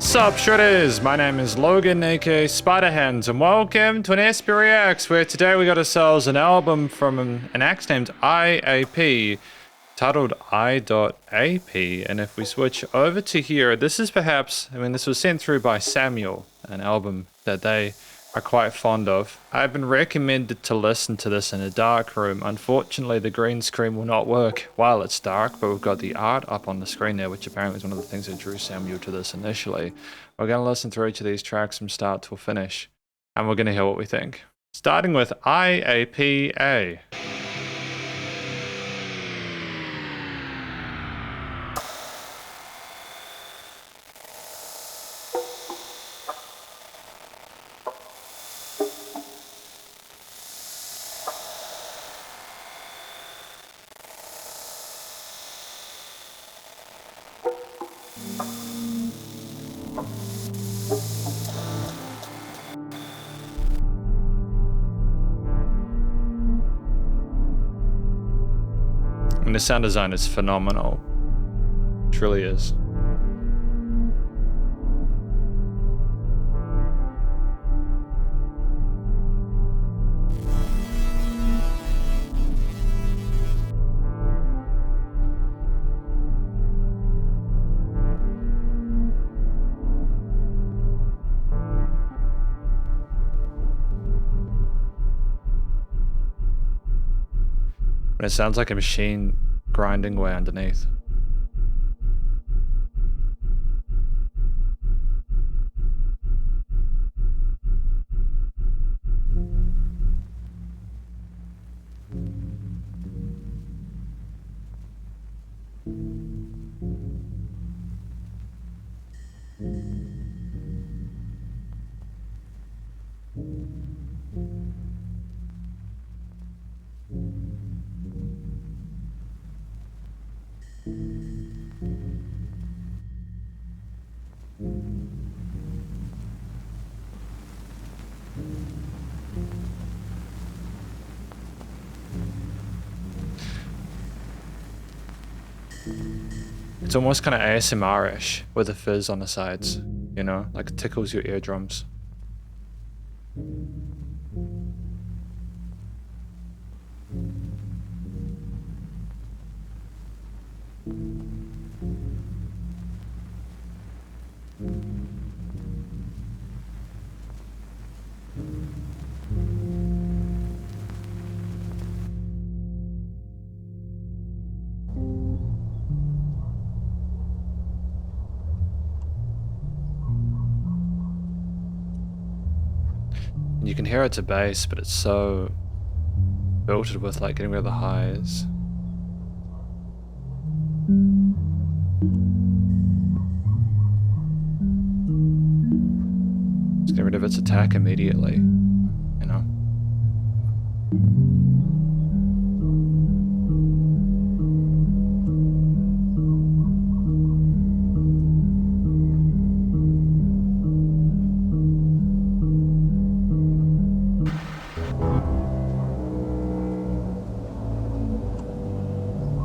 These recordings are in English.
Sup Shredders, my name is Logan aka Spiderhands and welcome to an I.AP Reacts where today we got ourselves an album from an act named I.AP titled I.AP, and if we switch over to here, this is perhaps, this was sent through by Samuel, an album that they are quite fond of. I've been recommended to listen to this in a dark room. Unfortunately, the green screen will not work while it's dark, but we've got the art up on the screen there, which apparently is one of the things that drew Samuel to this initially. We're going to listen through each of these tracks from start to finish, and we're going to hear what we think. Starting with I.AP A. And the sound design is phenomenal. It truly is. And it sounds like a machine grinding away underneath. It's almost kind of ASMR-ish with the fizz on the sides, you know, like it tickles your eardrums. You can hear it's a bass, but it's so filtered with like getting rid of the highs. Let's get rid of its attack immediately, you know?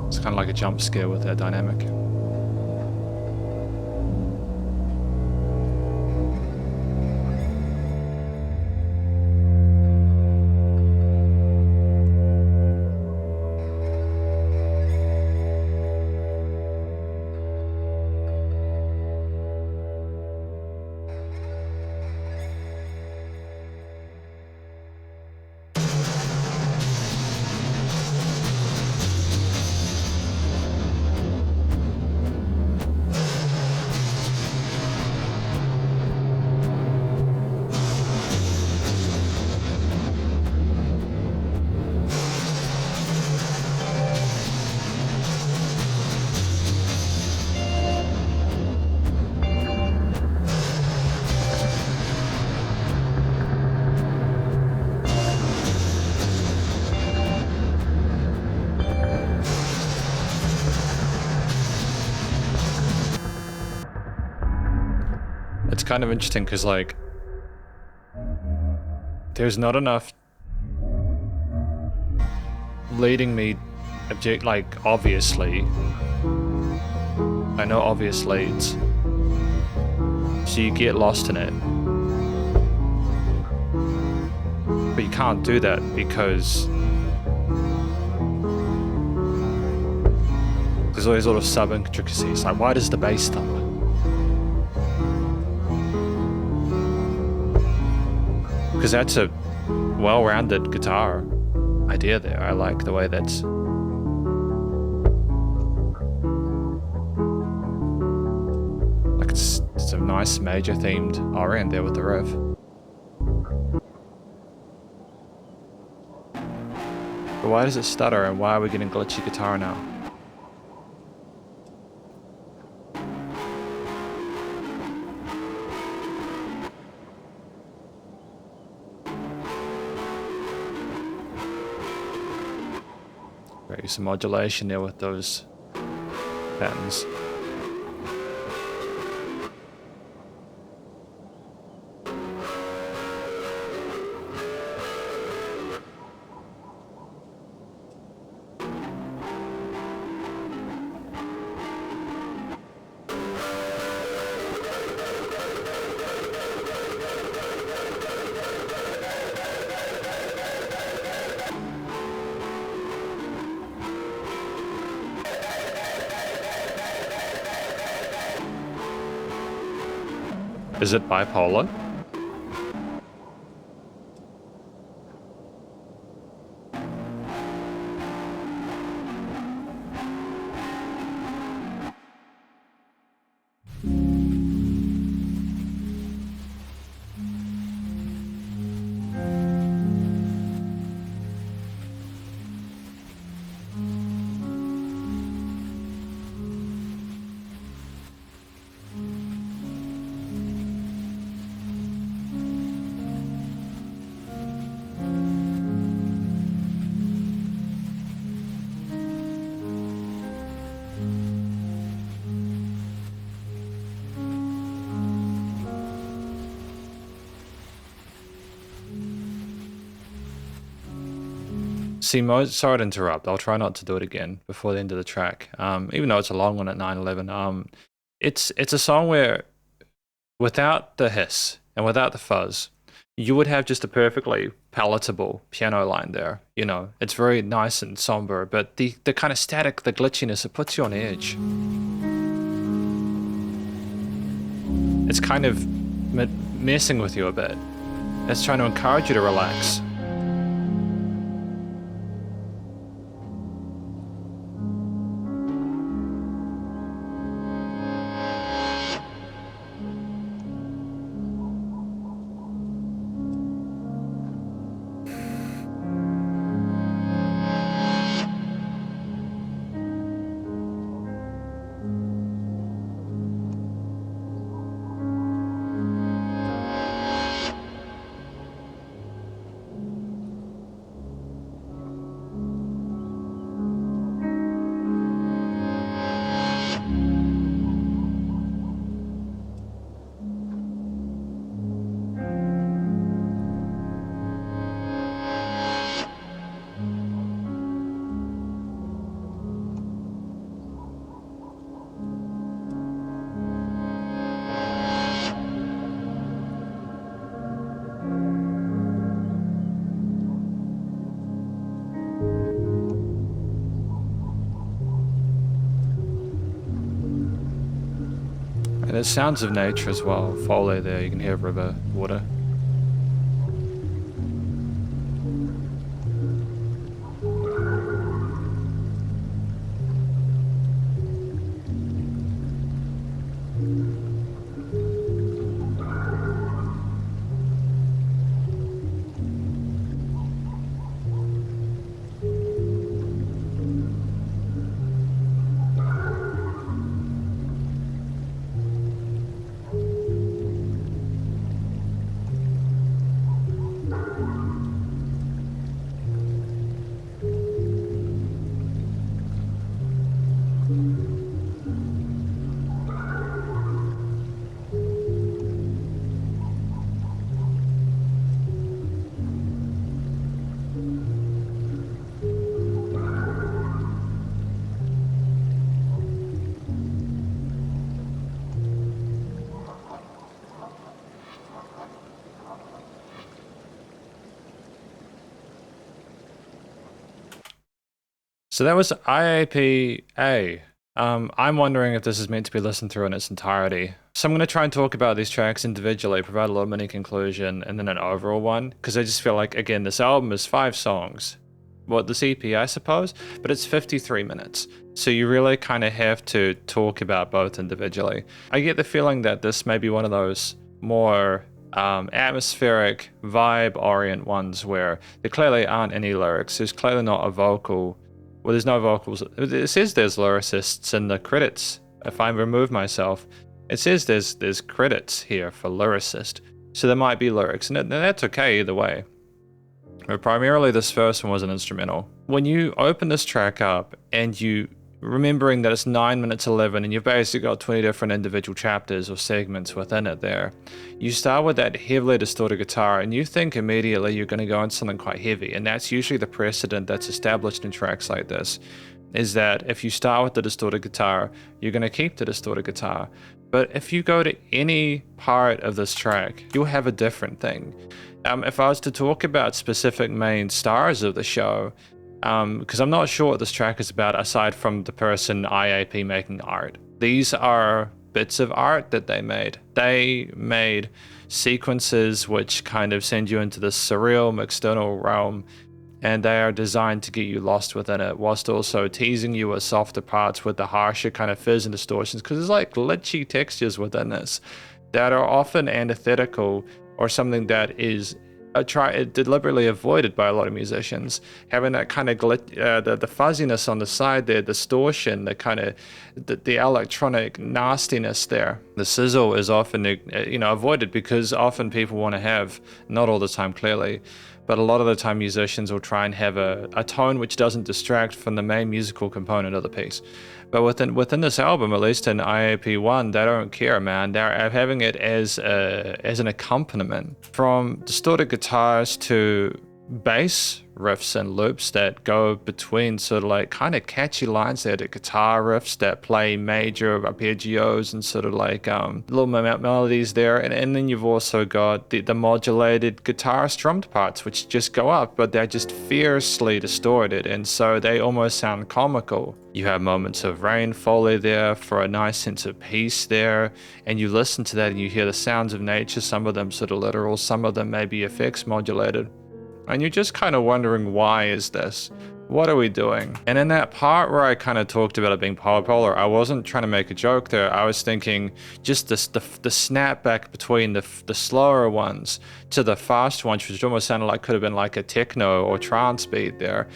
It's kind of like a jump scare with that dynamic. It's kind of interesting because, like, there's not enough leading me obviously. I know obvious leads so you get lost in it. But you can't do that because there's all these little sub-intricacies, like why does the bass thump? Because that's a well-rounded guitar idea there. I like the way that's... like it's a nice major themed R&D there with the riff. But why does it stutter and why are we getting glitchy guitar now? Use some modulation there with those patterns. Is it bipolar? See, sorry to interrupt. I'll try not to do it again before the end of the track. Even though it's a long one at 9:11. It's a song where, without the hiss and without the fuzz, you would have just a perfectly palatable piano line there. You know, it's very nice and somber, but the kind of static, the glitchiness, it puts you on edge. It's kind of messing with you a bit. It's trying to encourage you to relax. And there's sounds of nature as well. Foley there, you can hear river, water. So that was I.AP A. I'm wondering if this is meant to be listened through in its entirety. So I'm going to try and talk about these tracks individually, provide a little mini conclusion, and then an overall one, because I just feel like, again, this album is 5 songs. Well, this EP, I suppose, but it's 53 minutes. So you really kind of have to talk about both individually. I get the feeling that this may be one of those more atmospheric, vibe-orient ones where there clearly aren't any lyrics. There's clearly not a vocal. Well, there's no vocals. It says there's lyricists in the credits. If I remove myself, it says there's credits here for lyricist. So there might be lyrics, and that's okay either way. But primarily this first one was an instrumental. When you open this track up and you remembering that it's 9 minutes 11 and you've basically got 20 different individual chapters or segments within it there, you start with that heavily distorted guitar and you think immediately you're going to go into something quite heavy, and that's usually the precedent that's established in tracks like this, is that if you start with the distorted guitar, you're going to keep the distorted guitar. But if you go to any part of this track, you'll have a different thing. If I was to talk about specific main stars of the show, because I'm not sure what this track is about aside from the person I.AP making art. These are bits of art that they made. They made sequences which kind of send you into this surreal external realm, and they are designed to get you lost within it, whilst also teasing you with softer parts with the harsher kind of fizz and distortions, because there's like glitchy textures within this that are often antithetical or something that is deliberately avoided by a lot of musicians. Having that kind of the fuzziness on the side there, distortion, the kind of the electronic nastiness there. The sizzle is often avoided because often people want to have, not all the time clearly, but a lot of the time musicians will try and have a tone which doesn't distract from the main musical component of the piece. But within this album, at least in I.AP 1, they don't care, man. They're having it as an accompaniment. From distorted guitars to bass riffs and loops that go between sort of like kind of catchy lines there, to guitar riffs that play major arpeggios and sort of like little melodies there, and then you've also got the modulated guitar strummed parts which just go up, but they're just fiercely distorted, and so they almost sound comical. You have moments of rain foley there for a nice sense of peace there, and you listen to that and you hear the sounds of nature, some of them sort of literal, some of them maybe effects modulated. And you're just kind of wondering, why is this? What are we doing? And in that part where I kind of talked about it being polar, I wasn't trying to make a joke there. I was thinking just the snap back between the slower ones to the fast ones, which almost sounded like could have been like a techno or trance beat there.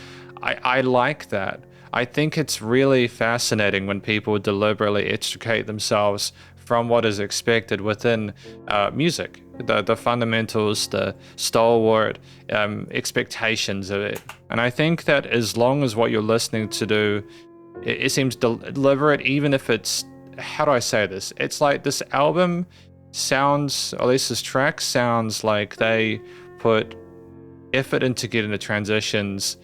I like that. I think it's really fascinating when people deliberately extricate themselves from what is expected within music, the fundamentals, the stalwart expectations of it. And I think that as long as what you're listening to do, it seems deliberate, even if it's, how do I say this? It's like this album sounds, or at least this track sounds like they put effort into getting the transitions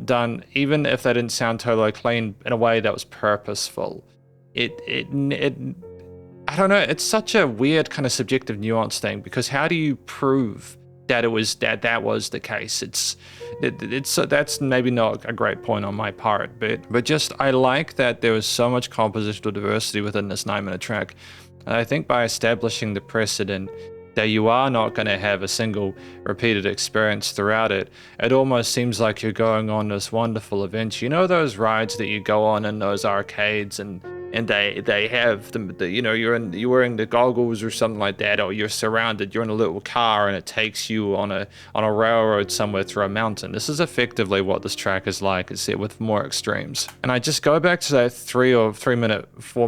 done, even if they didn't sound totally clean, in a way that was purposeful. I don't know, it's such a weird kind of subjective nuance thing, because how do you prove that it was that was the case? That's maybe not a great point on my part, but just I like that there was so much compositional diversity within this 9-minute track. And I think by establishing the precedent that you are not going to have a single repeated experience throughout it, it almost seems like you're going on this wonderful adventure. You know those rides that you go on in those arcades, and they have you're wearing the goggles or something like that, or you're surrounded, you're in a little car and it takes you on a railroad somewhere through a mountain. This is effectively what this track is like, except with more extremes. And I just go back to that 4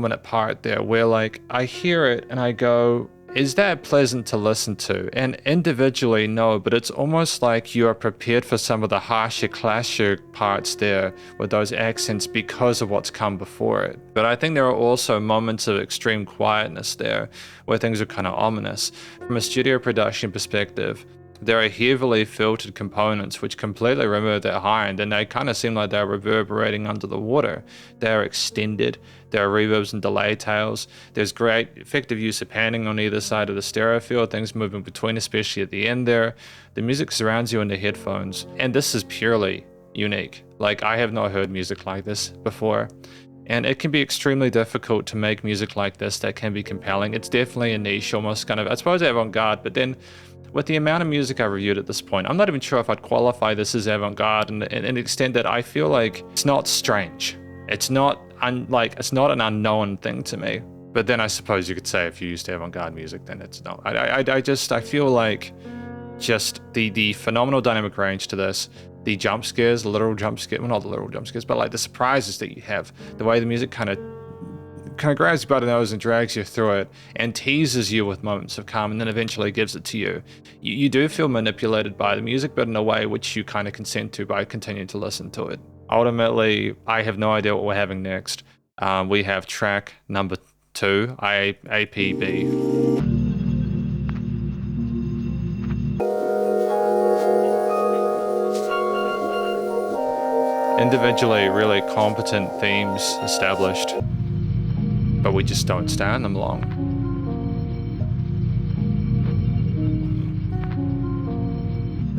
minute part there where like I hear it and I go, is that pleasant to listen to? And individually, no, but it's almost like you are prepared for some of the harsher, clashier parts there with those accents because of what's come before it. But I think there are also moments of extreme quietness there where things are kind of ominous. From a studio production perspective, there are heavily filtered components which completely remove that high end, and they kind of seem like they're reverberating under the water. They're extended, there are reverbs and delay tails, there's great effective use of panning on either side of the stereo field, things moving between, especially at the end there. The music surrounds you in the headphones, and this is purely unique. Like, I have not heard music like this before. And it can be extremely difficult to make music like this that can be compelling. It's definitely a niche, almost kind of, I suppose, avant-garde, but then with the amount of music I've reviewed at this point, I'm not even sure if I'd qualify this as avant-garde in an extent that I feel like it's not strange. It's not it's not an unknown thing to me. But then I suppose you could say if you used to avant-garde music, then it's not. I feel like just the phenomenal dynamic range to this, the jump scares, the literal jump scare, well, not the literal jump scares, but like the surprises that you have, the way the music kind of grabs you by the nose and drags you through it and teases you with moments of calm and then eventually gives it to you. You do feel manipulated by the music, but in a way which you kind of consent to by continuing to listen to it. Ultimately, I have no idea what we're having next. We have track number 2, I.AP B. Individually really competent themes established, but we just don't stay on them long.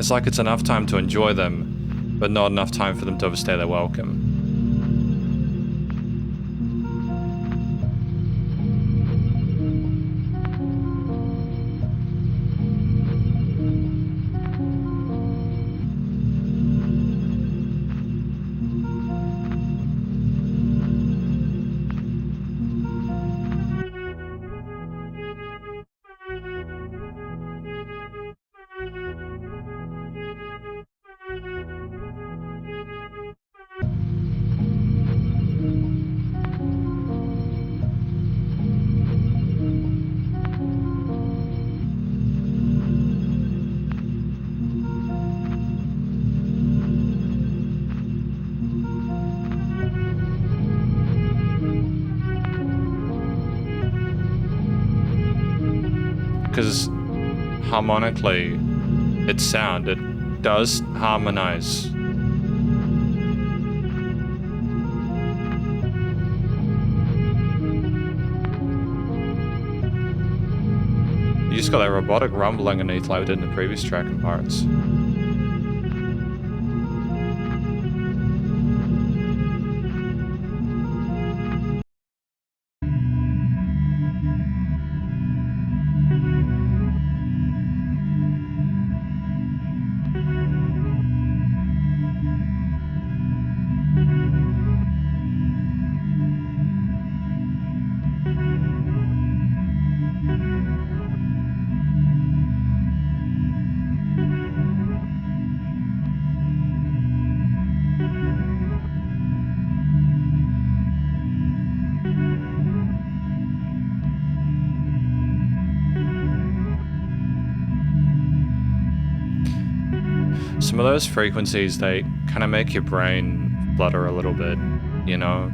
It's like it's enough time to enjoy them, but not enough time for them to overstay their welcome. Because harmonically, its sound, it does harmonize. You just got that robotic rumbling underneath like we did in the previous track and parts. Some of those frequencies, they kind of make your brain flutter a little bit, you know?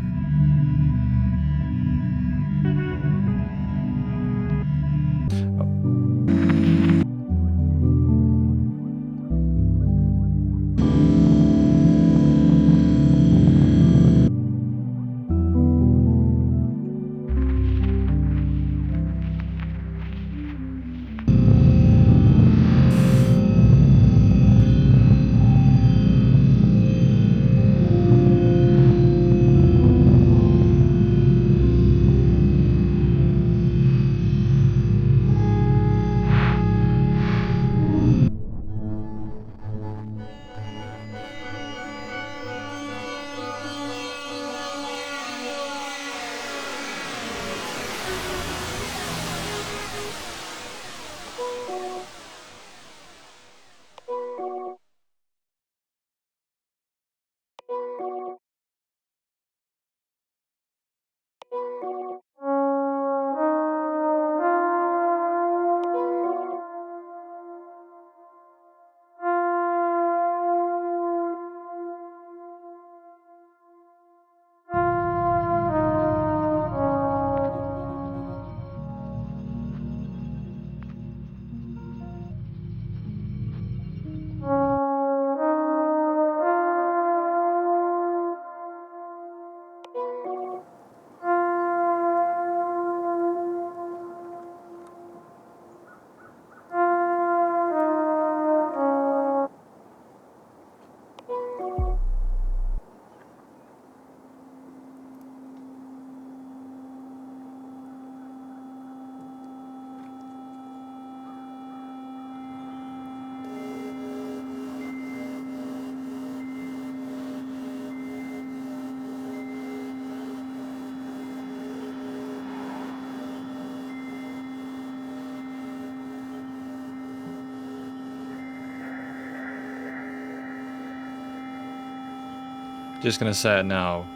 Just gonna say it now.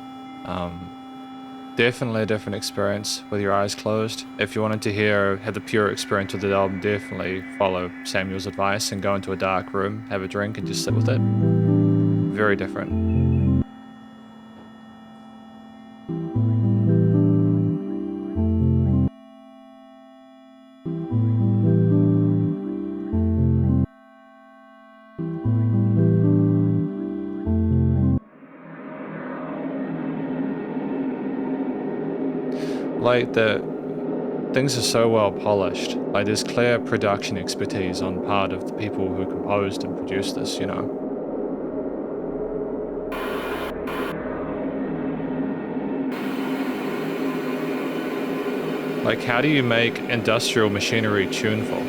Definitely a different experience with your eyes closed. If you wanted to have the pure experience with the album, definitely follow Samuel's advice and go into a dark room, have a drink, and just sit with it. Very different. Like, things are so well polished. Like, there's clear production expertise on part of the people who composed and produced this, you know? Like, how do you make industrial machinery tuneful?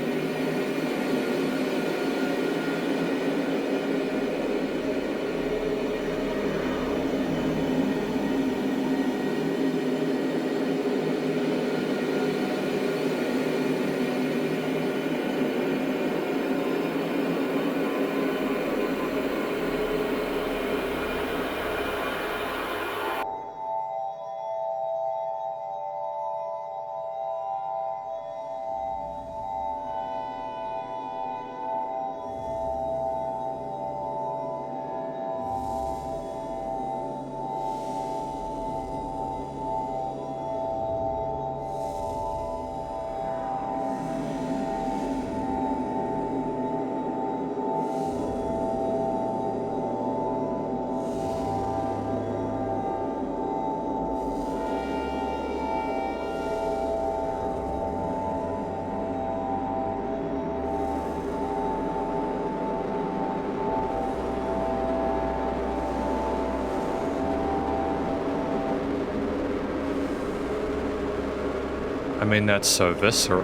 I mean, that's so visceral.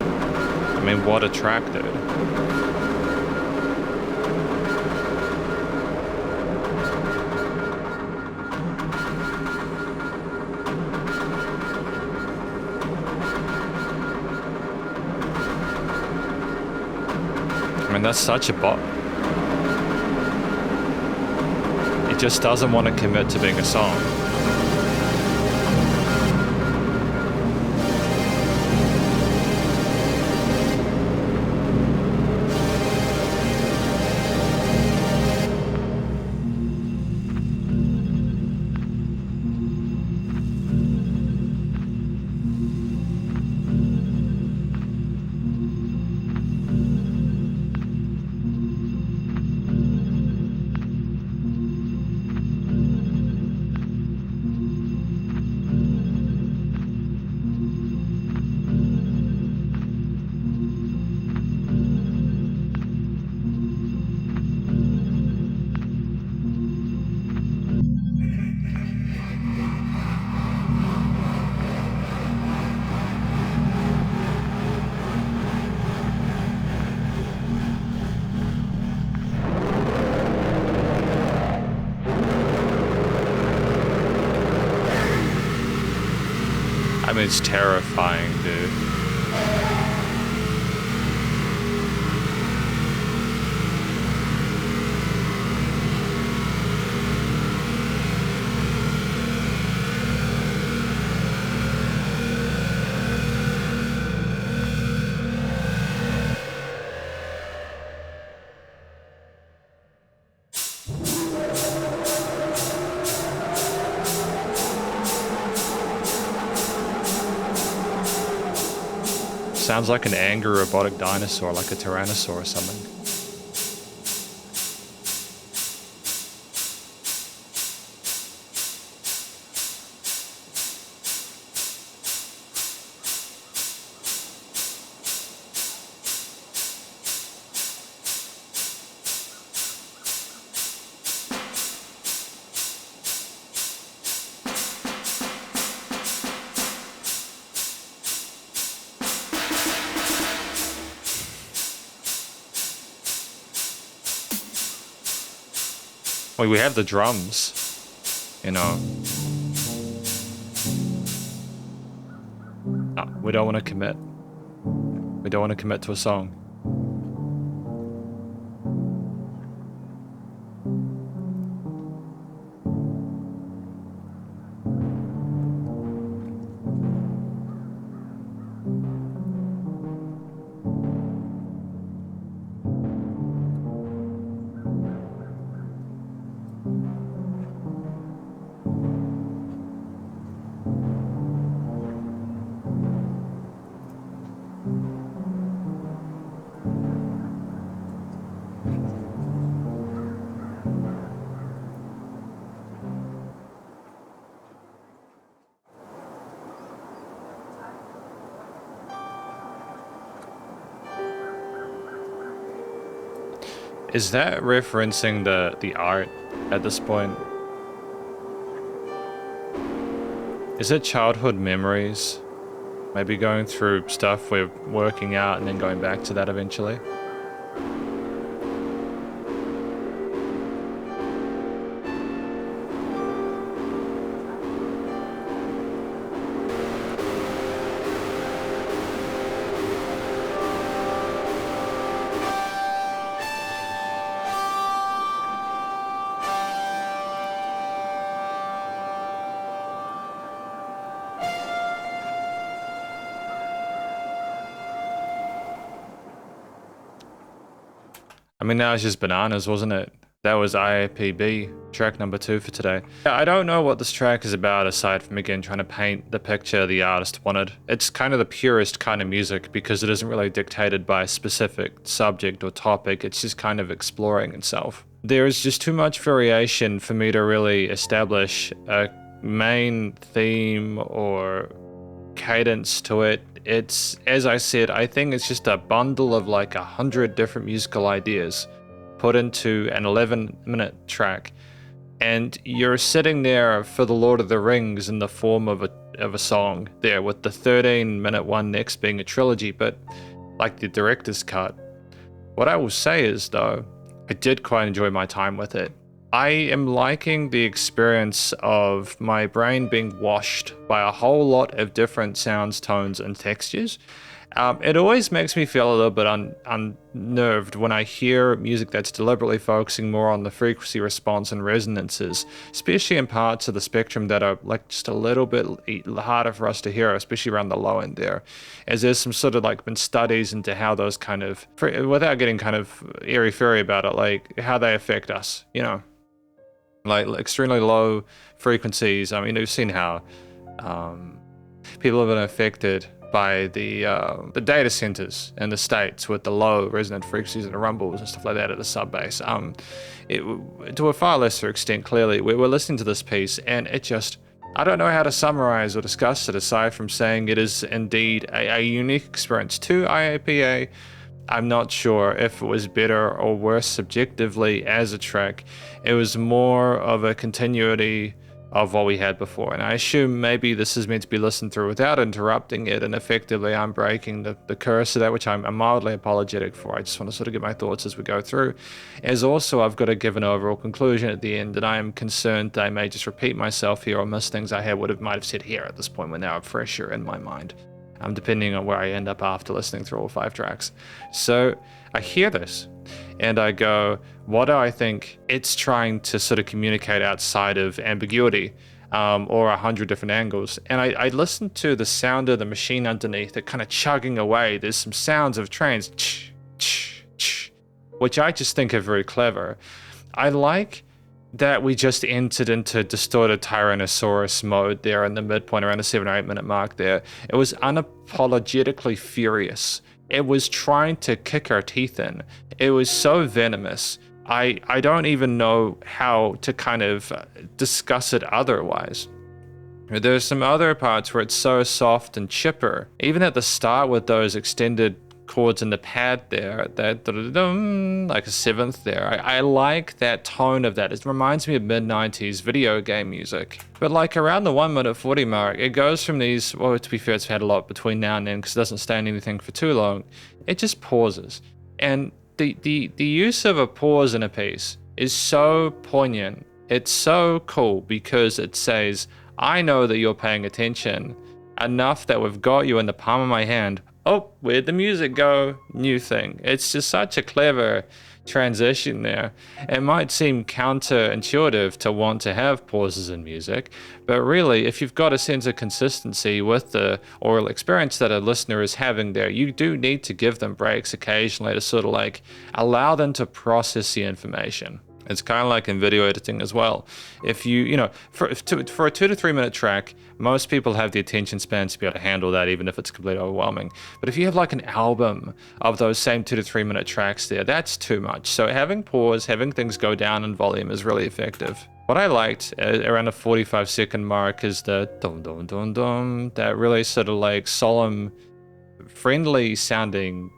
I mean, what a track, dude. I mean, that's such a bop. It just doesn't want to commit to being a song. I mean, it's terrifying, dude. Sounds like an angry robotic dinosaur, like a tyrannosaur or something. Well, we have the drums, you know. Oh. We don't want to commit. We don't want to commit to a song. Is that referencing the art at this point? Is it childhood memories? Maybe going through stuff we're working out and then going back to that eventually? I mean, that was just bananas, wasn't it? That was I.AP B, track number 2 for today. I don't know what this track is about aside from, again, trying to paint the picture the artist wanted. It's kind of the purest kind of music because it isn't really dictated by a specific subject or topic. It's just kind of exploring itself. There is just too much variation for me to really establish a main theme or cadence to it. It's, as I said, I think it's just a bundle of like 100 different musical ideas put into an 11-minute track, and you're sitting there for the Lord of the Rings in the form of a song there, with the 13-minute one next being a trilogy, but like the director's cut. What I will say is, though, I did quite enjoy my time with it. I am liking the experience of my brain being washed by a whole lot of different sounds, tones, and textures. It always makes me feel a little bit unnerved when I hear music that's deliberately focusing more on the frequency response and resonances, especially in parts of the spectrum that are like just a little bit harder for us to hear, especially around the low end there, as there's some sort of like been studies into how those kind of, without getting kind of airy-fairy about it, like how they affect us, you know, like extremely low frequencies. I mean, we've seen how people have been affected by the data centers in the States with the low resonant frequencies and the rumbles and stuff like that at the sub bass. To a far lesser extent, clearly, we're listening to this piece and it just, I don't know how to summarize or discuss it aside from saying it is indeed a unique experience to I.AP A. I'm not sure if it was better or worse subjectively as a track. It was more of a continuity of what we had before, and I assume maybe this is meant to be listened through without interrupting it, and effectively I'm breaking the curse of that, which I'm mildly apologetic for. I just want to sort of get my thoughts as we go through, as also I've got to give an overall conclusion at the end, and I am concerned that I may just repeat myself here or miss things I might have said here at this point when they are fresher in my mind, depending on where I end up after listening through all 5 tracks. So I hear this and I go, what do I think it's trying to sort of communicate outside of ambiguity or 100 different angles? And I listen to the sound of the machine underneath it kind of chugging away. There's some sounds of trains, which I just think are very clever. I like that we just entered into distorted Tyrannosaurus mode there in the midpoint around the 7 or 8 minute mark there. It was unapologetically furious. It was trying to kick our teeth in. It was so venomous. I don't even know how to kind of discuss it otherwise. There's some other parts where it's so soft and chipper. Even at the start with those extended chords in the pad there, that like a 7th there. I like that tone of that. It reminds me of mid-90s video game music. But like around the 1 minute 40 mark, it goes from these, well, to be fair, it's had a lot between now and then because it doesn't stay in anything for too long. It just pauses. And the use of a pause in a piece is so poignant. It's so cool because it says, I know that you're paying attention. enough that we've got you in the palm of my hand. Oh, where'd the music go? New thing. It's just such a clever transition there. It might seem counterintuitive to want to have pauses in music, but really, if you've got a sense of consistency with the oral experience that a listener is having there, you do need to give them breaks occasionally to sort of like allow them to process the information. It's kind of like in video editing as well. If you know, for a 2 to 3 minute track, most people have the attention span to be able to handle that, even if it's completely overwhelming. But if you have like an album of those same 2 to 3 minute tracks there, that's too much. So having pause, having things go down in volume is really effective. What I liked around the 45-second mark is the dum dum dum dum, that really sort of like solemn, friendly sounding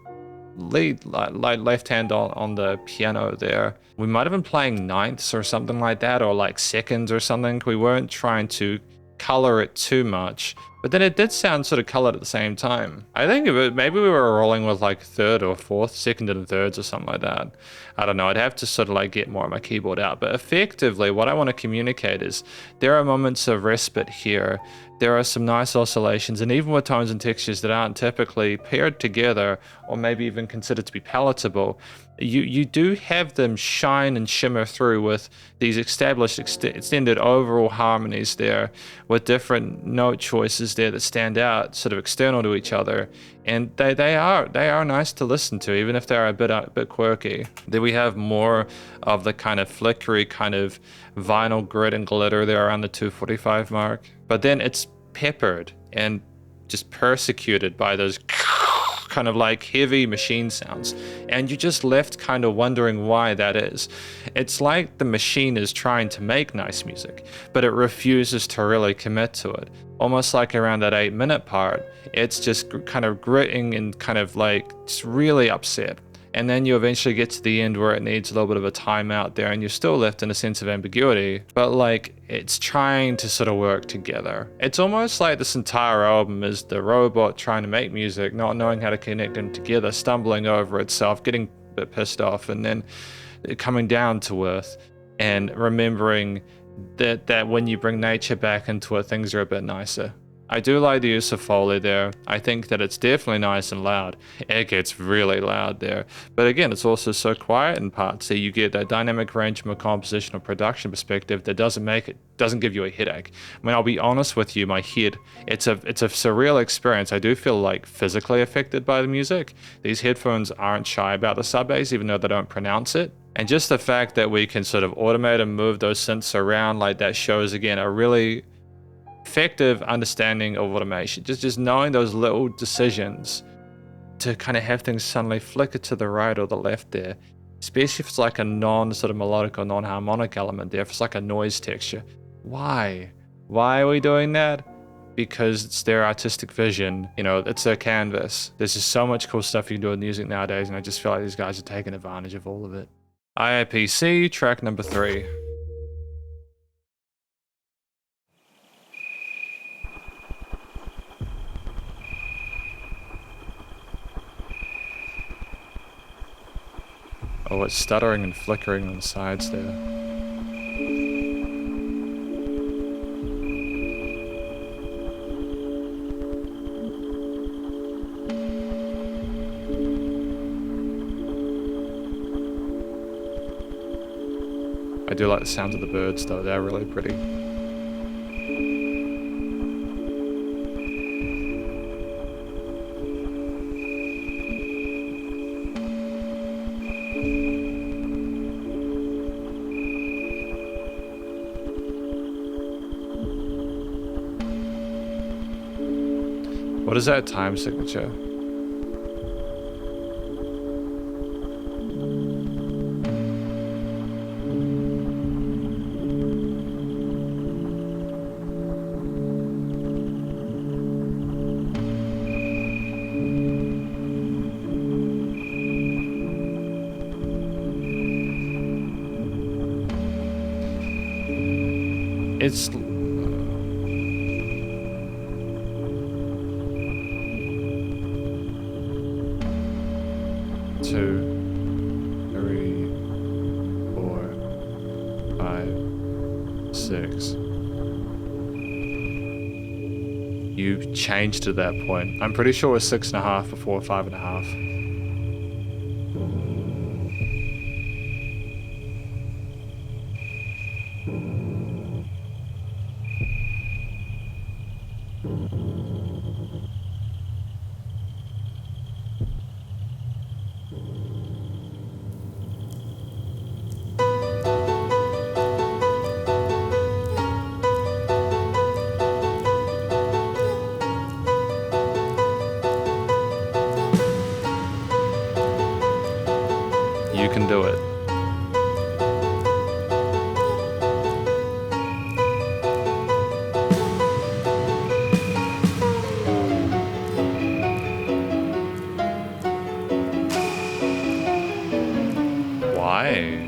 lead, like left hand on the piano there. We might have been playing ninths or something like that, or like seconds or something. We weren't trying to color it too much, but then it did sound sort of colored at the same time. I think maybe we were rolling with like third or fourth, second and thirds or something like that. I don't know, I'd have to sort of like get more of my keyboard out, but effectively what I want to communicate is there are moments of respite here. There are some nice oscillations, and even with tones and textures that aren't typically paired together or maybe even considered to be palatable, you do have them shine and shimmer through with these established extended overall harmonies there, with different note choices there that stand out sort of external to each other, and they are nice to listen to, even if they're a bit quirky. Then we have more of the kind of flickery kind of vinyl grit and glitter there around the 2:45 mark, but then it's peppered and just persecuted by those kind of like heavy machine sounds, and you're just left kind of wondering why that is. It's like the machine is trying to make nice music, but it refuses to really commit to it. Almost like around that 8-minute part, it's just kind of gritting and kind of like just really upset. And then you eventually get to the end where it needs a little bit of a timeout there, and you're still left in a sense of ambiguity, but like it's trying to sort of work together. It's almost like this entire album is the robot trying to make music, not knowing how to connect them together, stumbling over itself, getting a bit pissed off, and then coming down to earth and remembering that when you bring nature back into it, things are a bit nicer. I do like the use of Foley there. I think that it's definitely nice and loud. It gets really loud there. But again, it's also so quiet in parts, so you get that dynamic range from a composition or production perspective that doesn't give you a headache. I mean, I'll be honest with you, my head, it's a surreal experience. I do feel like physically affected by the music. These headphones aren't shy about the sub bass, even though they don't pronounce it. And just the fact that we can sort of automate and move those synths around like that shows, again, a really effective understanding of automation. Just knowing those little decisions to kind of have things suddenly flicker to the right or the left there, especially if it's like a non sort of melodic or non-harmonic element there, if it's like a noise texture. Why are we doing that? Because it's their artistic vision, you know, it's their canvas. There's just so much cool stuff you can do with music nowadays, and I just feel like these guys are taking advantage of all of it. I.AP C, track number 3. Oh, it's stuttering and flickering on the sides there. I do like the sounds of the birds though, they're really pretty. What is that time signature? It's 2, 3, 4, 5, 6. you changed at that point. I'm pretty sure it was 6.5 before 5.5. You can do it. Why?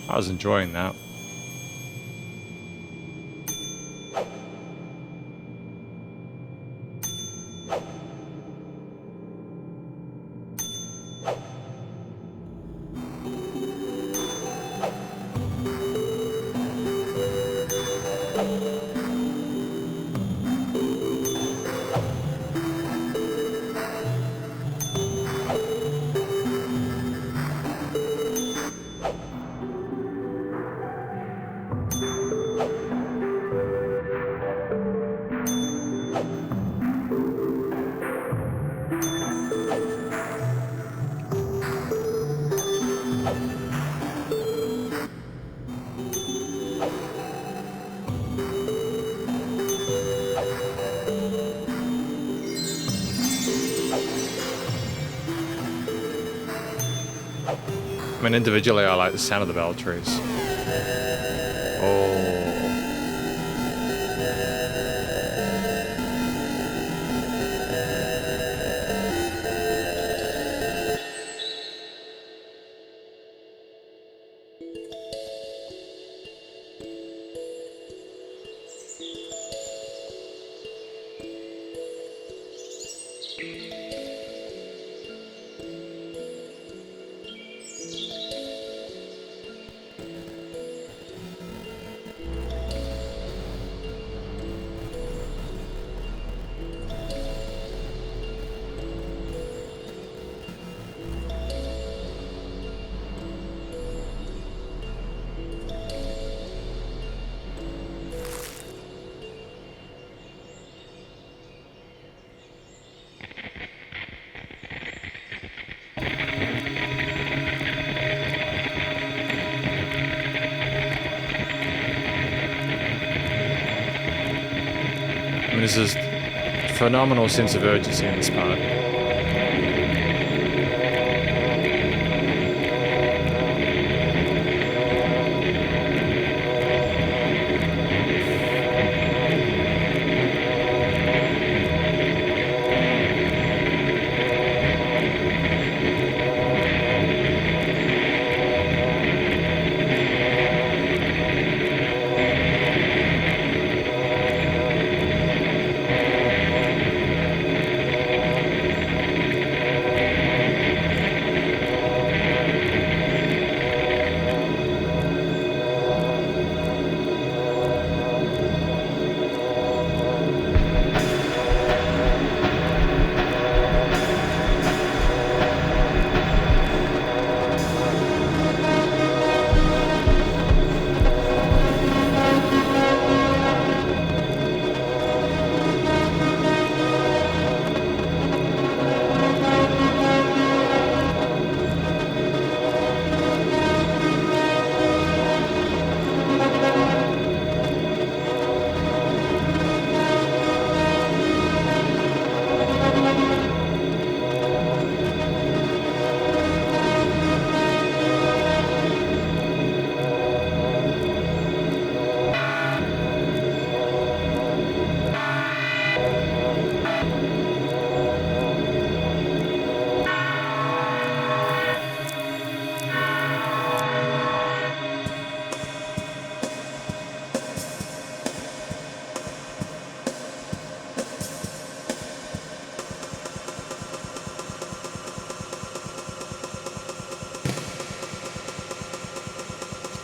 I was enjoying that. I mean, individually, I like the sound of the bell trees. Oh. I mean, there's this phenomenal sense of urgency in this part.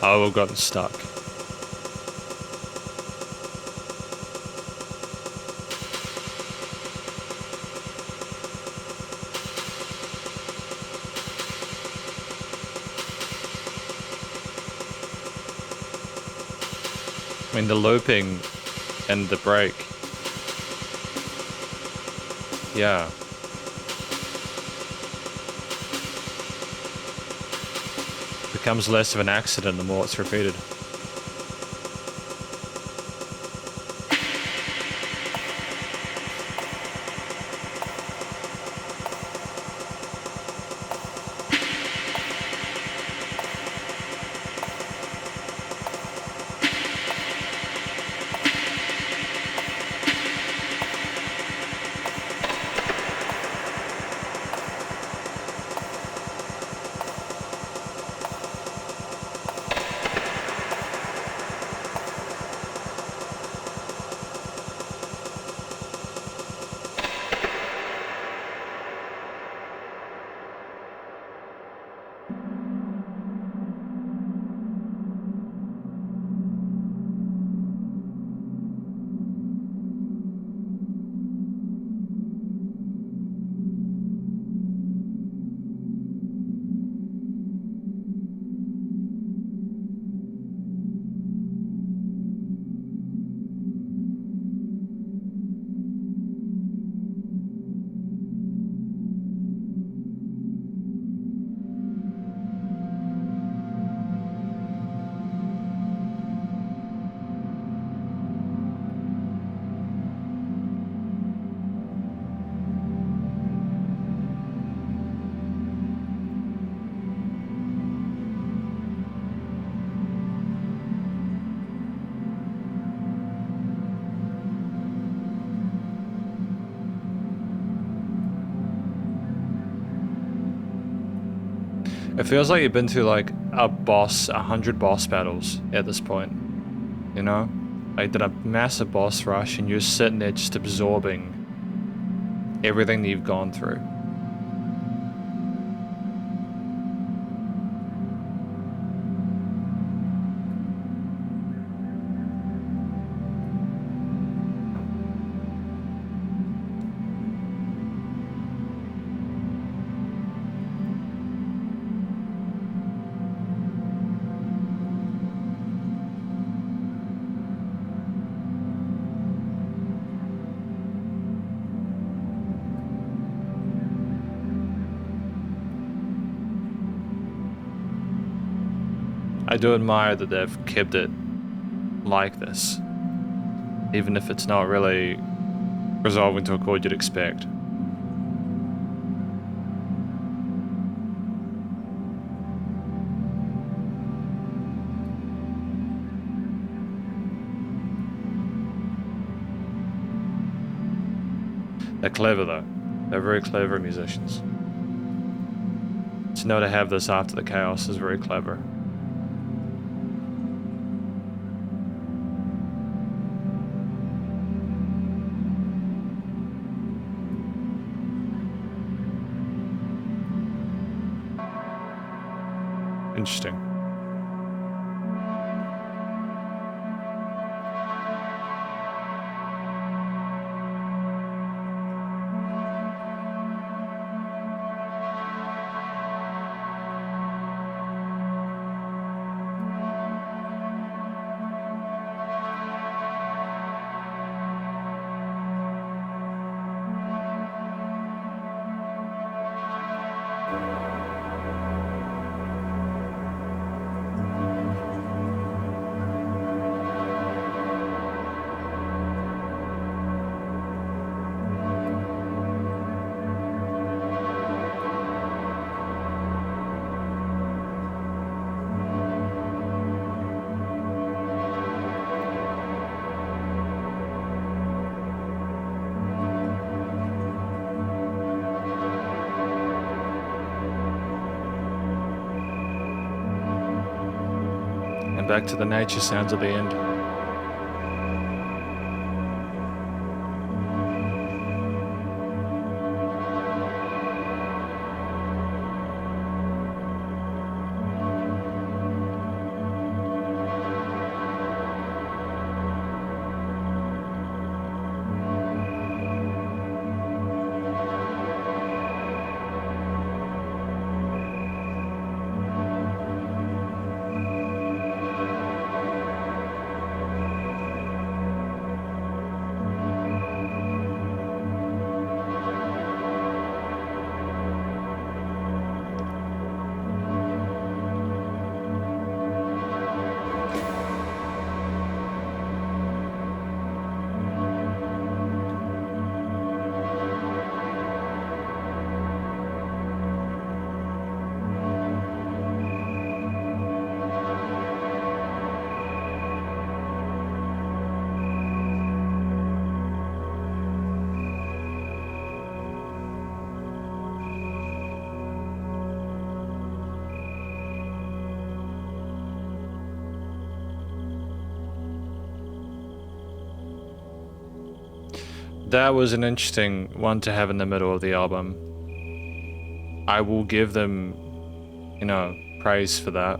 Oh, we've gotten stuck. I mean, the looping and the brake. Yeah. Becomes less of an accident the more it's repeated. It feels like you've been through like 100 boss battles at this point, you know? Like did a massive boss rush and you're sitting there just absorbing everything that you've gone through. I do admire that they've kept it like this, even if it's not really resolving to a chord you'd expect. They're clever though. They're very clever musicians. To know to have this after the chaos is very clever. Interesting. Back to the nature sounds at the end. That was an interesting one to have in the middle of the album. I will give them, you know, praise for that.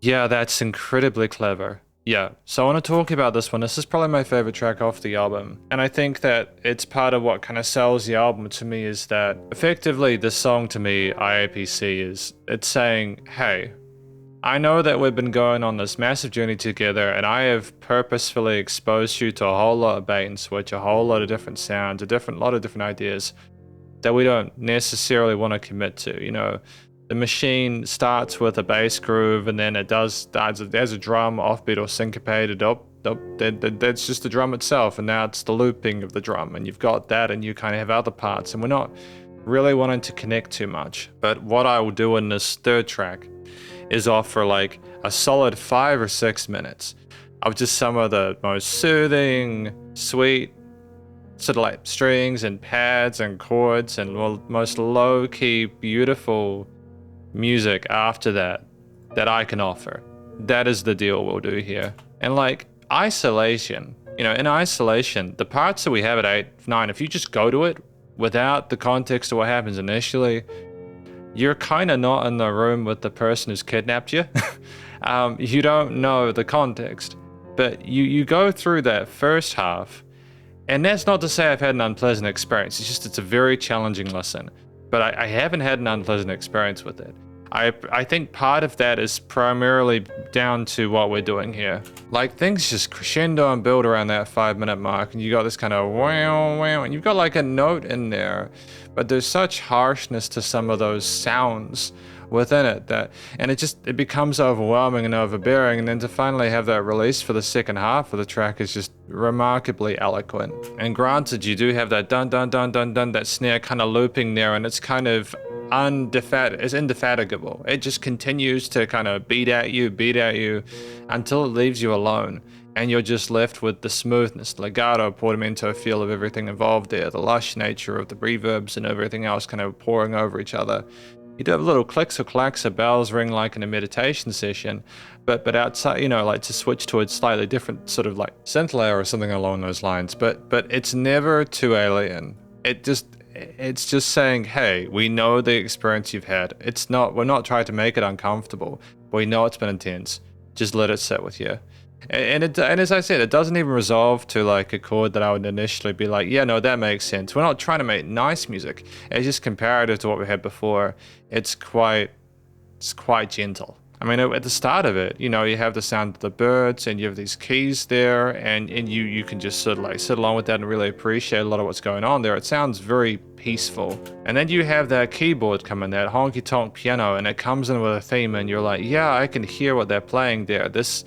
Yeah, that's incredibly clever. Yeah, so I want to talk about this one. This is probably my favorite track off the album. And I think that it's part of what kind of sells the album to me is that effectively this song to me, I.AP C, it's saying, hey, I know that we've been going on this massive journey together and I have purposefully exposed you to a whole lot of bait and switch, a whole lot of different sounds, lot of different ideas that we don't necessarily want to commit to, you know. The machine starts with a bass groove and then there's a drum offbeat or syncopated that's just the drum itself, and now it's the looping of the drum and you've got that and you kind of have other parts, and we're not really wanting to connect too much. But what I will do in this third track is offer like a solid 5 or 6 minutes of just some of the most soothing, sweet, sort of like strings and pads and chords and most low-key, beautiful music after that I can offer. That is the deal we'll do here. And like isolation, you know, in isolation, the parts that we have at 8, 9, if you just go to it without the context of what happens initially, you're kind of not in the room with the person who's kidnapped you. You don't know the context, but you go through that first half, and that's not to say I've had an unpleasant experience. It's just it's a very challenging listen, but I haven't had an unpleasant experience with it. I think part of that is primarily down to what we're doing here. Like things just crescendo and build around that 5-minute mark, and you got this kind of wow, wow, and you've got like a note in there, but there's such harshness to some of those sounds within it that, and it becomes overwhelming and overbearing, and then to finally have that release for the second half of the track is just remarkably eloquent. And granted, you do have that dun dun dun dun dun, that snare kind of looping there, and it's kind of it's indefatigable. It just continues to kind of beat at you until it leaves you alone, and you're just left with the smoothness, legato, portamento feel of everything involved there, the lush nature of the reverbs and everything else kind of pouring over each other. You do have little clicks or clacks of bells ring like in a meditation session, but outside, you know, like to switch to a slightly different sort of like synth layer or something along those lines. But it's never too alien. It's just saying, hey, we know the experience you've had. We're not trying to make it uncomfortable. We know it's been intense. Just let it sit with you. And as I said, it doesn't even resolve to like a chord that I would initially be like, yeah, no, that makes sense. We're not trying to make nice music. It's just comparative to what we had before. It's quite gentle. I mean, at the start of it, you know, you have the sound of the birds and you have these keys there, and you can just sort of like sit along with that and really appreciate a lot of what's going on there. It sounds very peaceful. And then you have that keyboard come in, that honky tonk piano, and it comes in with a theme, and you're like, yeah, I can hear what they're playing there. This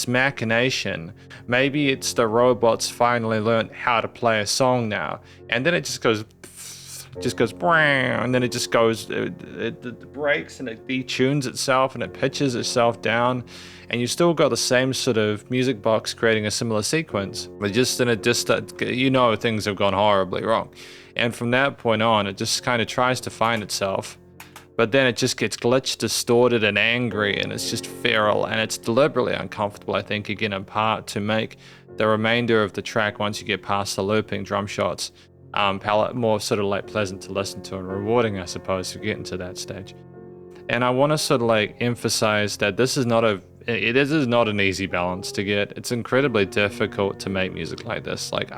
machination. Maybe it's the robots finally learned how to play a song now. And then it just goes and then it just goes, it breaks and it detunes itself and it pitches itself down, and you still got the same sort of music box creating a similar sequence, but just in a distant, you know, things have gone horribly wrong. And from that point on, it just kind of tries to find itself, but then it just gets glitched, distorted, and angry, and it's just feral, and it's deliberately uncomfortable, I think, again, in part to make the remainder of the track, once you get past the looping drum shots, more sort of like pleasant to listen to and rewarding, I suppose, to get into that stage. And I want to sort of like emphasize that this is not an easy balance to get. It's incredibly difficult to make music like this. Like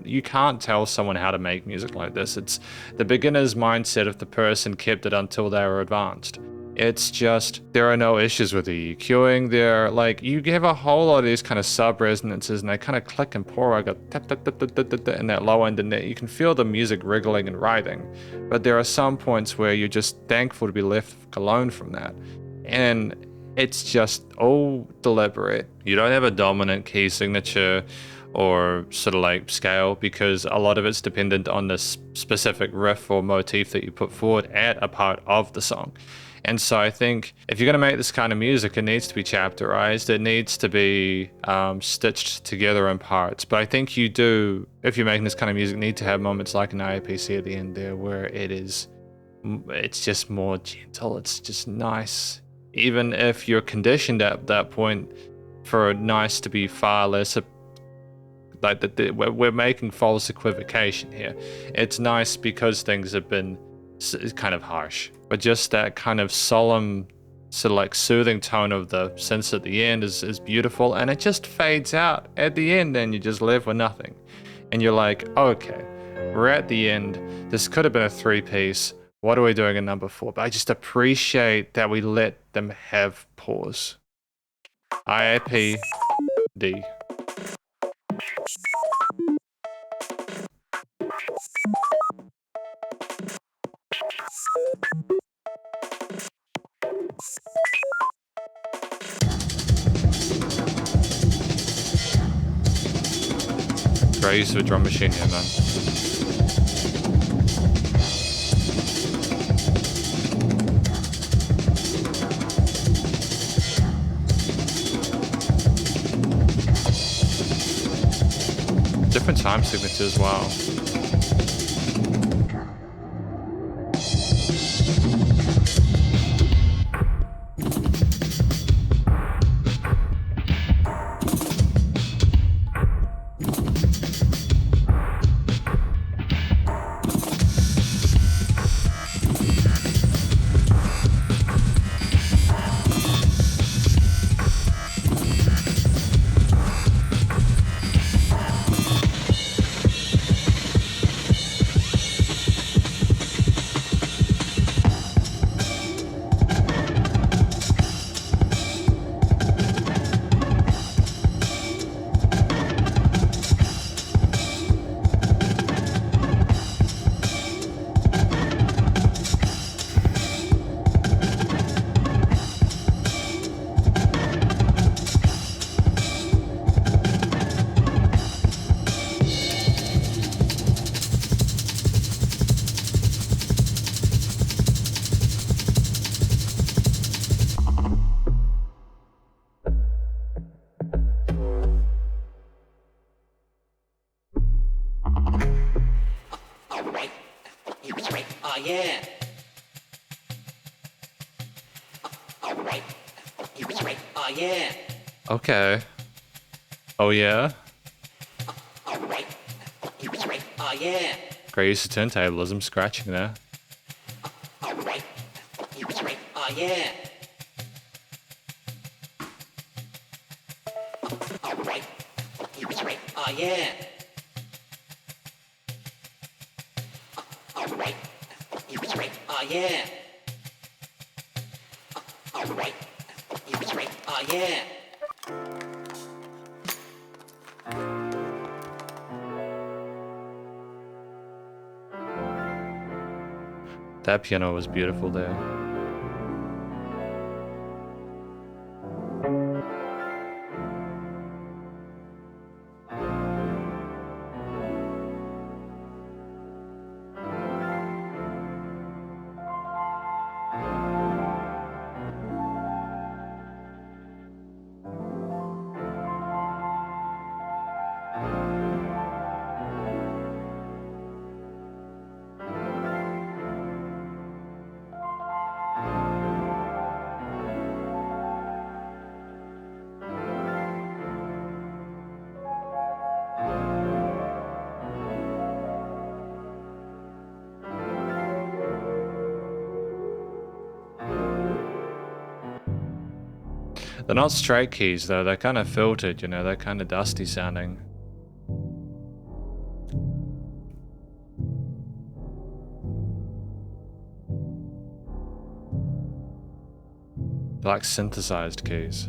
you can't tell someone how to make music like this. It's the beginner's mindset if the person kept it until they were advanced. It's just, there are no issues with the EQing there. Like, you have a whole lot of these kind of sub-resonances, and they kind of click and pour. I go tap, tap, tap, tap, tap, tap, tap, in that low end, and you can feel the music wriggling and writhing. But there are some points where you're just thankful to be left alone from that. And it's just all deliberate. You don't have a dominant key signature or sort of like scale, because a lot of it's dependent on this specific riff or motif that you put forward at a part of the song. And so I think if you're going to make this kind of music, it needs to be chapterized. It needs to be stitched together in parts. But I think you do, if you're making this kind of music, need to have moments like an I.AP C at the end there, where it's just more gentle. It's just nice. even if you're conditioned at that point for nice to be far less, like we're making false equivocation here. It's nice because things have been kind of harsh, but just that kind of solemn, sort of like soothing tone of the synths at the end is beautiful, and it just fades out at the end, and you just live with nothing, and you're like, okay, we're at the end. This could have been a 3-piece. What are we doing in number 4? But I just appreciate that we let them have pause. I.AP D. Great use of a drum machine here, man. Different time signature as well. Yeah. Alright. You was right. Yeah. Okay. Oh yeah? Alright. You was right. Yeah. Great use of turntablism, scratching there. Alright. You was right. Yeah. Alright. You was right. Yeah. Alright. You was right. Yeah. Alright. You was right. Yeah. That piano was beautiful there. They're not straight keys though, they're kind of filtered, you know, they're kind of dusty sounding. They're like synthesized keys.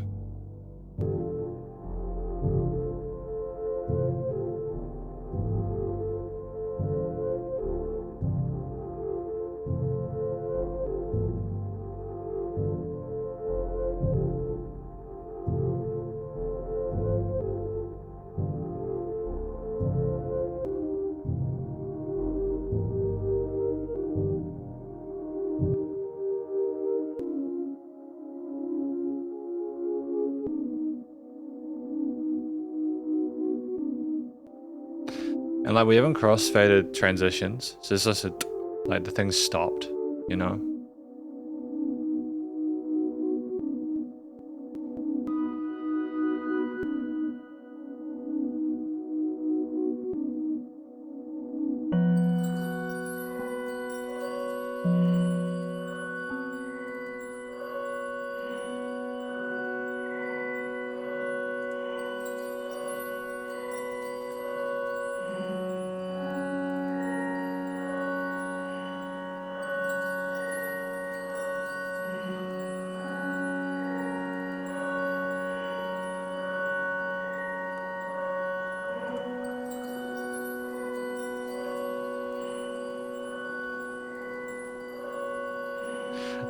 And like we haven't crossfaded transitions, so it's just like the thing stopped, you know?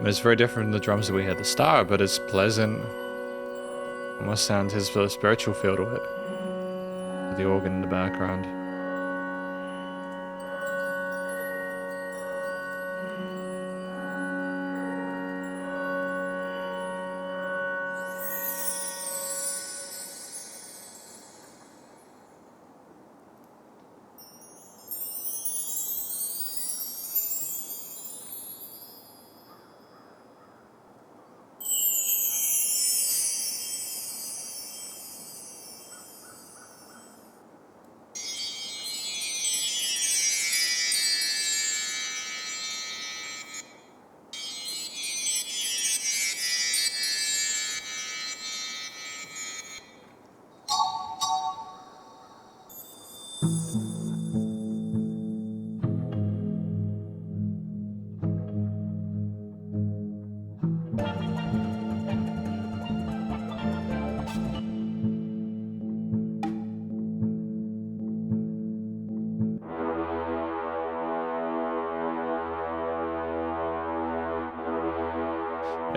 It's very different from the drums that we had at the start, but it's pleasant. Almost sounds his sort of spiritual feel to it. With the organ in the background.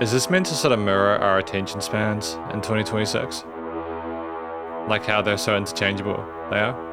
Is this meant to sort of mirror our attention spans in 2026? Like how they're so interchangeable they are?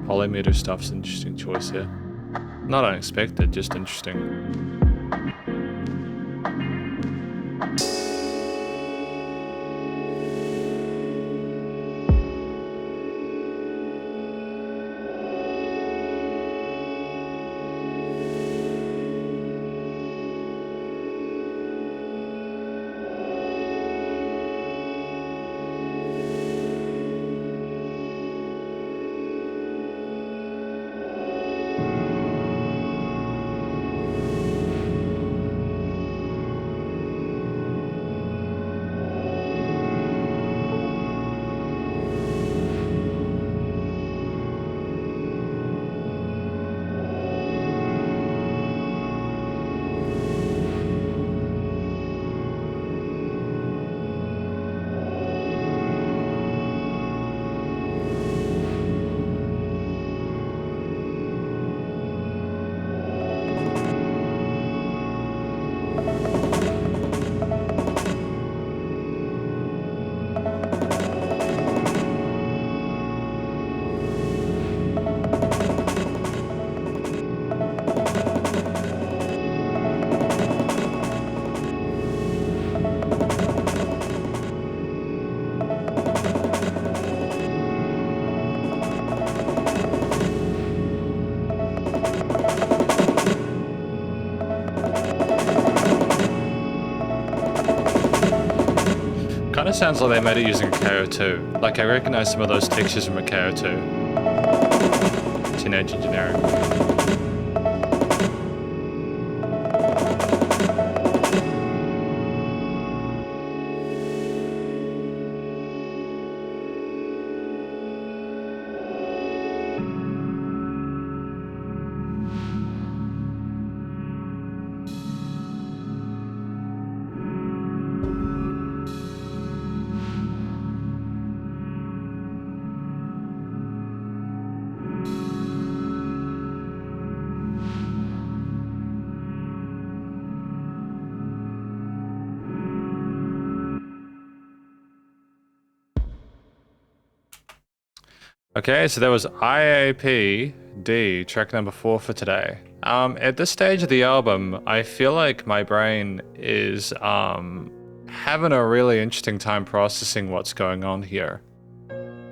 Polymeter stuff's an interesting choice here. Not unexpected, just interesting. Kind of sounds like they made it using a KO2. Like I recognize some of those textures from a KO2. Teenage Engineering. Okay, so that was I.AP D, track number 4 for today. At this stage of the album, I feel like my brain is having a really interesting time processing what's going on here.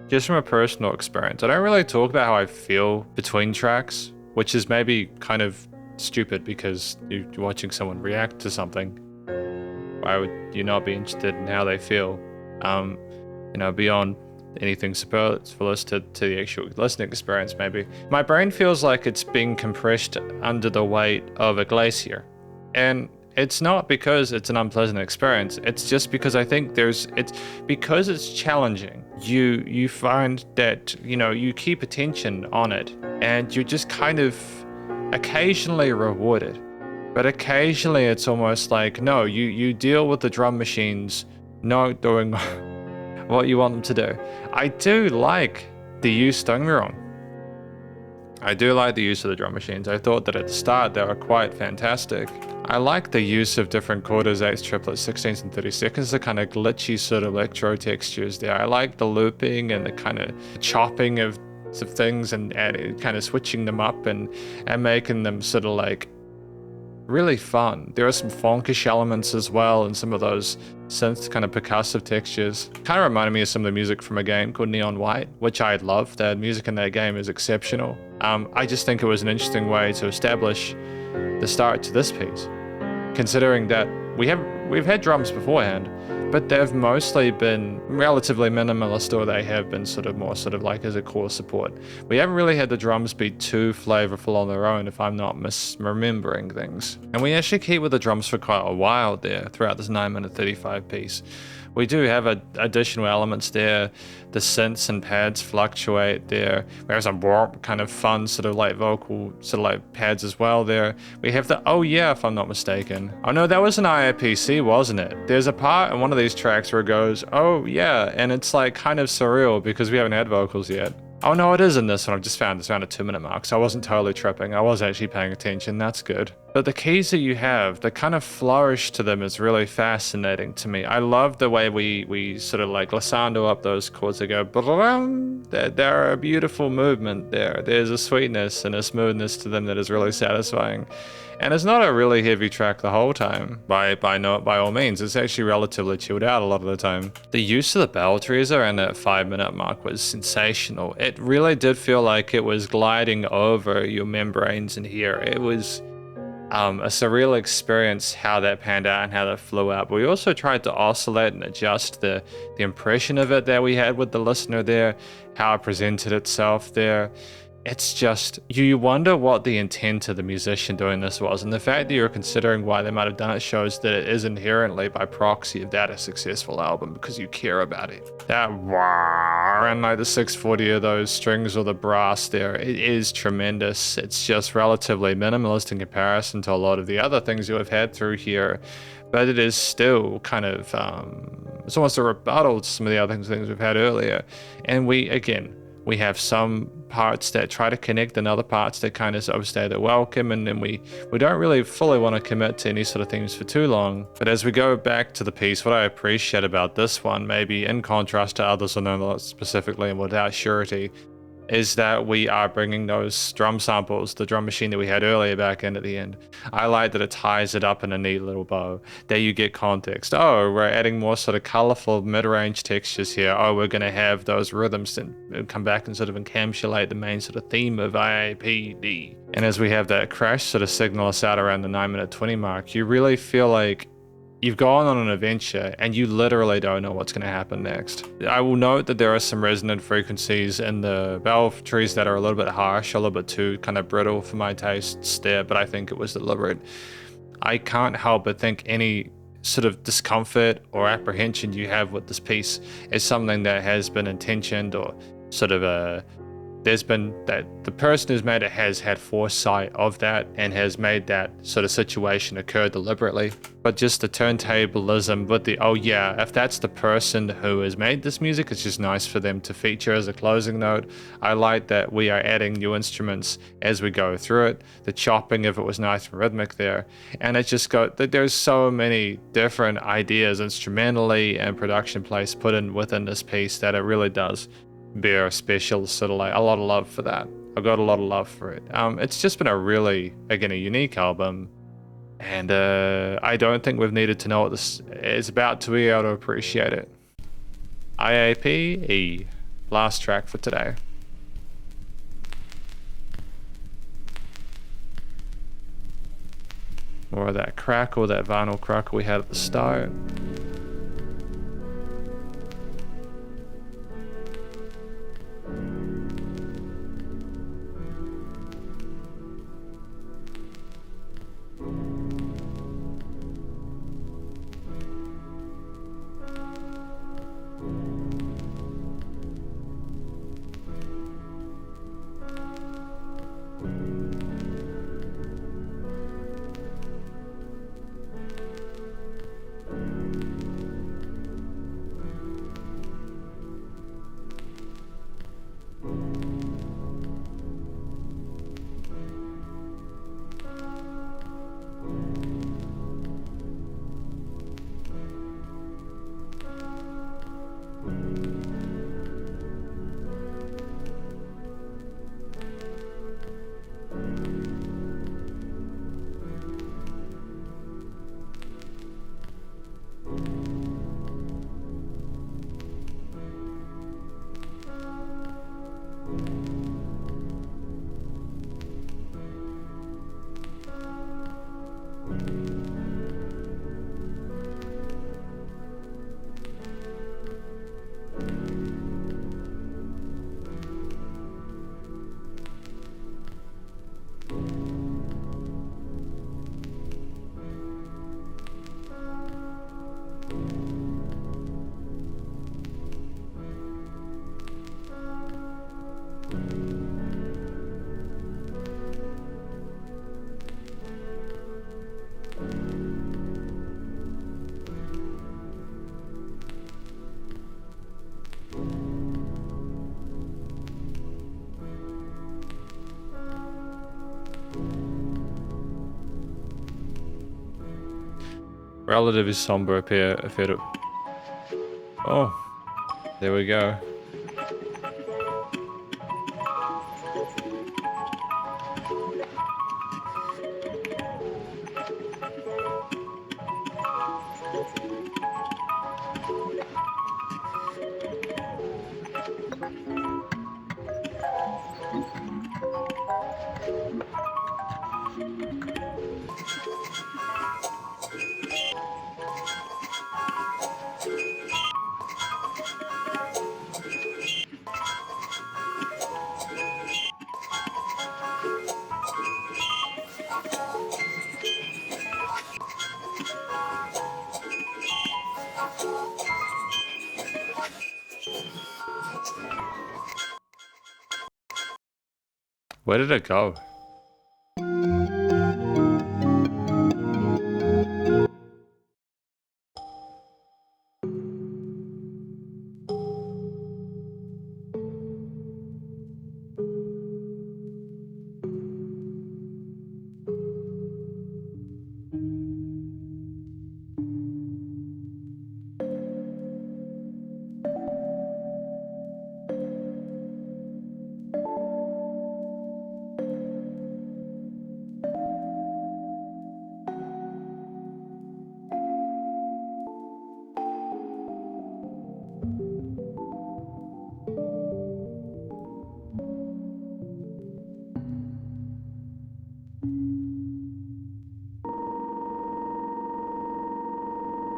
Just from a personal experience. I don't really talk about how I feel between tracks, which is maybe kind of stupid because you're watching someone react to something. Why would you not be interested in how they feel? You know, beyond anything superfluous to the actual listening experience, maybe. My brain feels like it's being compressed under the weight of a glacier. And it's not because it's an unpleasant experience. It's just because I think because it's challenging. You find that, you keep attention on it and you're just kind of occasionally rewarded. But occasionally it's almost like, no, you deal with the drum machines not doing what you want them to do. I do like the use, don't get me wrong. I do like the use of the drum machines. I thought that at the start they were quite fantastic. I like the use of different quarters, 8s, triplets, 16s, and 32nds, the kind of glitchy sort of electro textures there. I like the looping and the kind of chopping of things and kind of switching them up and making them sort of like really fun. There are some fonkish elements as well and some of those synth kind of percussive textures. Kind of reminded me of some of the music from a game called Neon White, which I love. The music in that game is exceptional. I just think it was an interesting way to establish the start to this piece, considering that we've had drums beforehand, but they've mostly been relatively minimalist, or they have been more like as a core support. We haven't really had the drums be too flavorful on their own, if I'm not misremembering things. And we actually keep with the drums for quite a while there throughout this 9-minute 35 piece. We do have additional elements there. The synths and pads fluctuate there. We have some kind of fun vocal pads as well there. We have the oh yeah, if I'm not mistaken. Oh no, that was an I.AP C, wasn't it? There's a part in one of these tracks where it goes, oh yeah, and it's like kind of surreal because we haven't had vocals yet. Oh no, it is in this one. I've just found it's around a 2-minute mark, so I wasn't totally tripping. I was actually paying attention. That's good. But the keys that you have, the kind of flourish to them is really fascinating to me. I love the way we sort of like glissando up those chords. They go, they're a beautiful movement there. There's a sweetness and a smoothness to them that is really satisfying. And it's not a really heavy track the whole time, by all means. It's actually relatively chilled out a lot of the time. The use of the bell trees around that 5-minute mark was sensational. It really did feel like it was gliding over your membranes in here. It was a surreal experience how that panned out and how that flew out. But we also tried to oscillate and adjust the impression of it that we had with the listener there, how it presented itself there. It's just, you wonder what the intent of the musician doing this was, and the fact that you're considering why they might have done it shows that it is inherently, by proxy of that, a successful album, because you care about it. That wah, and like the 640 of those strings or the brass there, it is tremendous. It's just relatively minimalist in comparison to a lot of the other things you have had through here, but it is still kind of, it's almost a rebuttal to some of the other things we've had earlier. And we have some parts that try to connect and other parts that kind of overstay their welcome, and then we don't really fully want to commit to any sort of themes for too long. But as we go back to the piece, what I appreciate about this one, maybe in contrast to others, and not specifically and without surety, is that we are bringing those drum samples, the drum machine that we had earlier, back in at the end. I like that it ties it up in a neat little bow. There you get context. Oh, we're adding more sort of colorful mid-range textures here. Oh, we're going to have those rhythms that come back and sort of encapsulate the main sort of theme of I.AP D. And as we have that crash sort of signal us out around the 9-minute 20 mark, you really feel like you've gone on an adventure and you literally don't know what's going to happen next. I will note that there are some resonant frequencies in the bell trees that are a little bit harsh, a little bit too kind of brittle for my tastes there, but I think it was deliberate. I can't help but think any sort of discomfort or apprehension you have with this piece is something that has been intentioned, or sort of there's been that the person who's made it has had foresight of that and has made that sort of situation occur deliberately. But just the turntablism with the, oh yeah, if that's the person who has made this music, it's just nice for them to feature as a closing note. I like that we are adding new instruments as we go through it. The chopping of it was nice and rhythmic there. And it just there's so many different ideas instrumentally and production place put in within this piece that it really does bear a special sort of like a lot of love for that. I've got a lot of love for it. It's just been a really, again, a unique album, and I don't think we've needed to know what this is about to be able to appreciate it. I.AP E, last track for today. More of that crackle, that vinyl crackle we had at the start. relatively somber appear. Oh, there we go. Where did it go?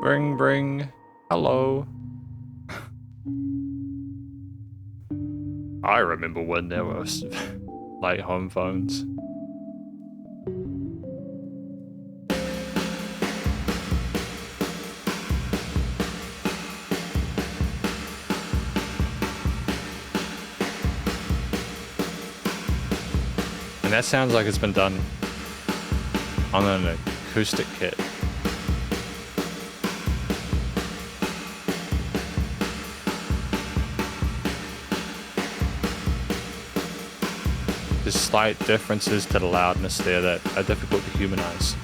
Bring, bring. Hello. I remember when there was like home phones. And that sounds like it's been done on an acoustic kit. There's slight differences to the loudness there that are difficult to humanize.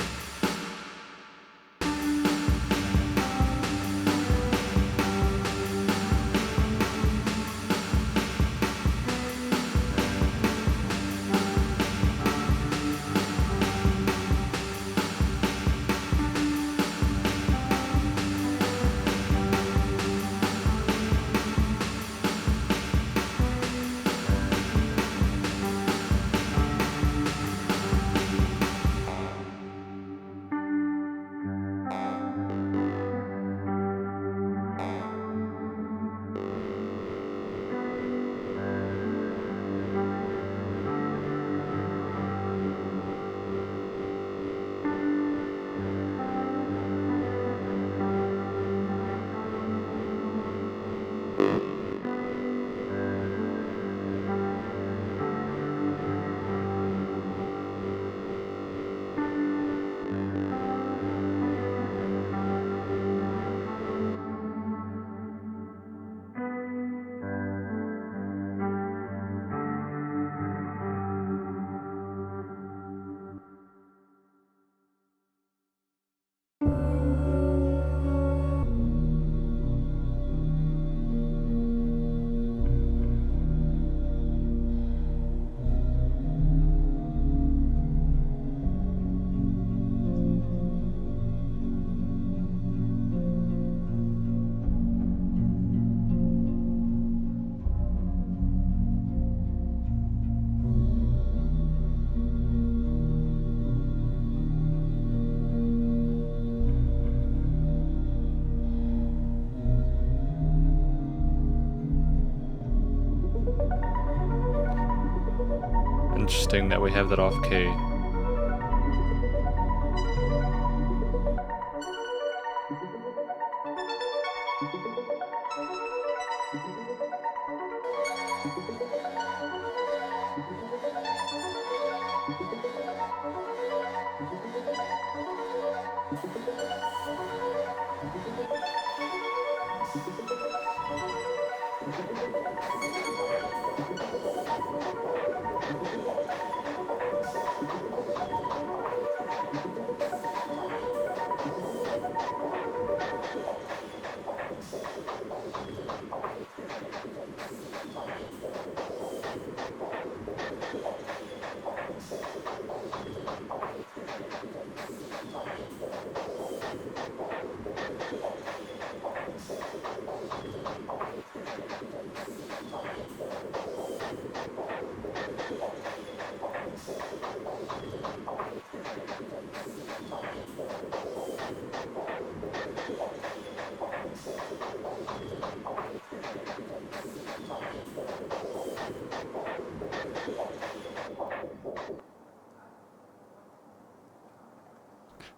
Interesting that we have that off key.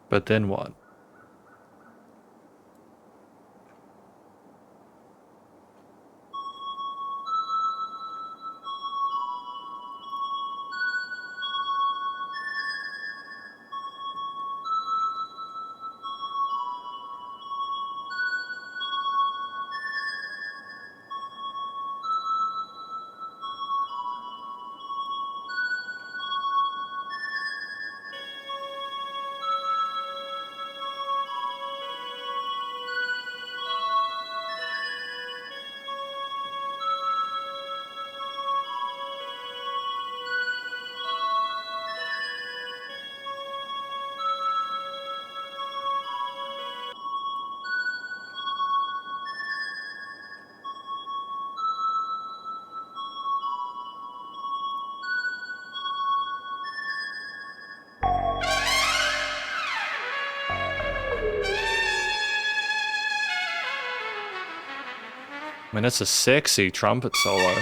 But then what? I mean, it's a sexy trumpet solo.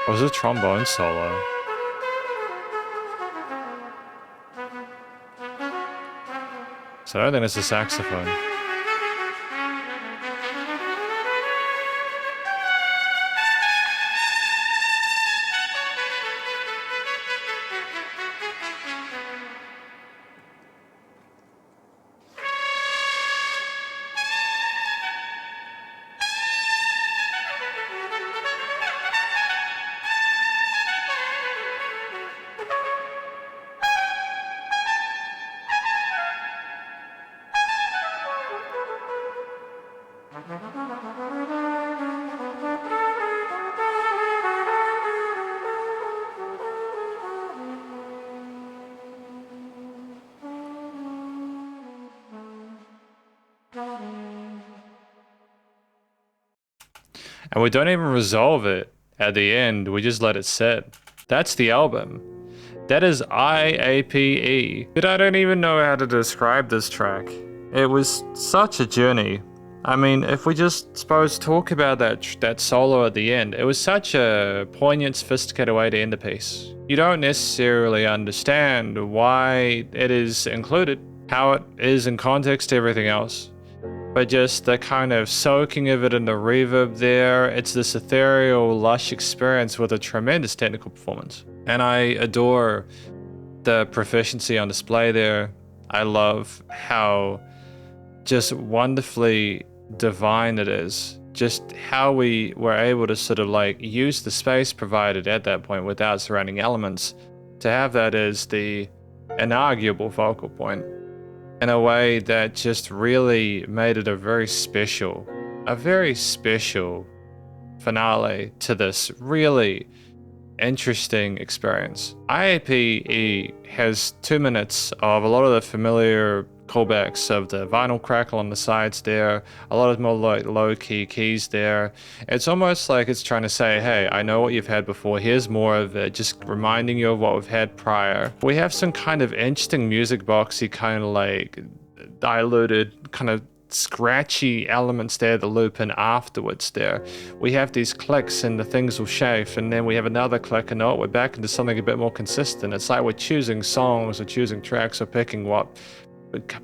Or was it a trombone solo? So I don't think it's a saxophone. And we don't even resolve it at the end, we just let it sit. That's the album. That is I.AP E. But I don't even know how to describe this track. It was such a journey. I mean, if we just suppose talk about that solo at the end, it was such a poignant, sophisticated way to end the piece. You don't necessarily understand why it is included, how it is in context to everything else. But just the kind of soaking of it in the reverb there, it's this ethereal, lush experience with a tremendous technical performance. And I adore the proficiency on display there. I love how just wonderfully divine it is. Just how we were able to sort of like use the space provided at that point without surrounding elements to have that as the inarguable focal point, in a way that just really made it a very special finale to this really interesting experience. I.AP E has 2 minutes of a lot of the familiar callbacks of the vinyl crackle on the sides there, a lot of more like low-key keys there. It's almost like it's trying to say, hey, I know what you've had before, here's more of it, just reminding you of what we've had prior. We have some kind of interesting music boxy, kind of like diluted, kind of scratchy elements there that loop in afterwards there. We have these clicks and the things will chafe, and then we have another click, and oh, we're back into something a bit more consistent. It's like we're choosing songs or choosing tracks or picking what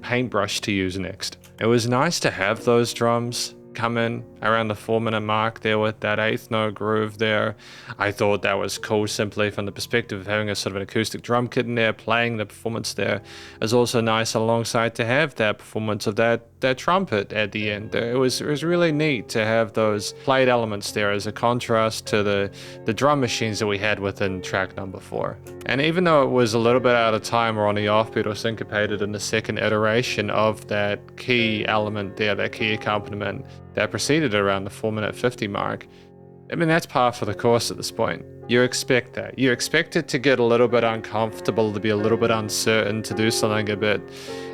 paintbrush to use next. It was nice to have those drums come in around the 4-minute mark there with that 8th note groove there. I thought that was cool simply from the perspective of having a sort of an acoustic drum kit in there playing the performance there. It was also nice alongside to have that performance of that trumpet at the end. It was really neat to have those played elements there as a contrast to the drum machines that we had within track number 4. And even though it was a little bit out of time or on the offbeat or syncopated in the second iteration of that key element there, that key accompaniment that proceeded around the 4-minute 50 mark, I mean, that's par for the course at this point. You expect that. You expect it to get a little bit uncomfortable, to be a little bit uncertain, to do something a bit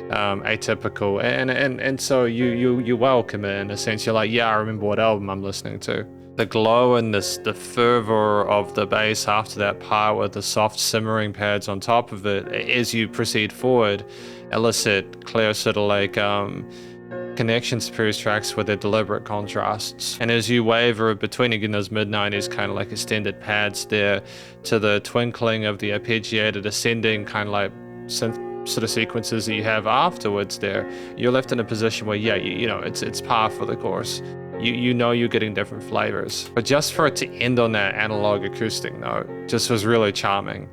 atypical, and so you welcome it in a sense. You're like, yeah, I remember what album I'm listening to. The glow and the fervor of the bass after that part with the soft simmering pads on top of it, as you proceed forward, elicit clear sort of like connections to previous tracks with their deliberate contrasts. And as you waver between, again, those mid-90s kind of like extended pads there to the twinkling of the arpeggiated ascending kind of like synth sort of sequences that you have afterwards there, you're left in a position where, yeah, you know, it's par for the course. You know you're getting different flavors. But just for it to end on that analog acoustic note just was really charming.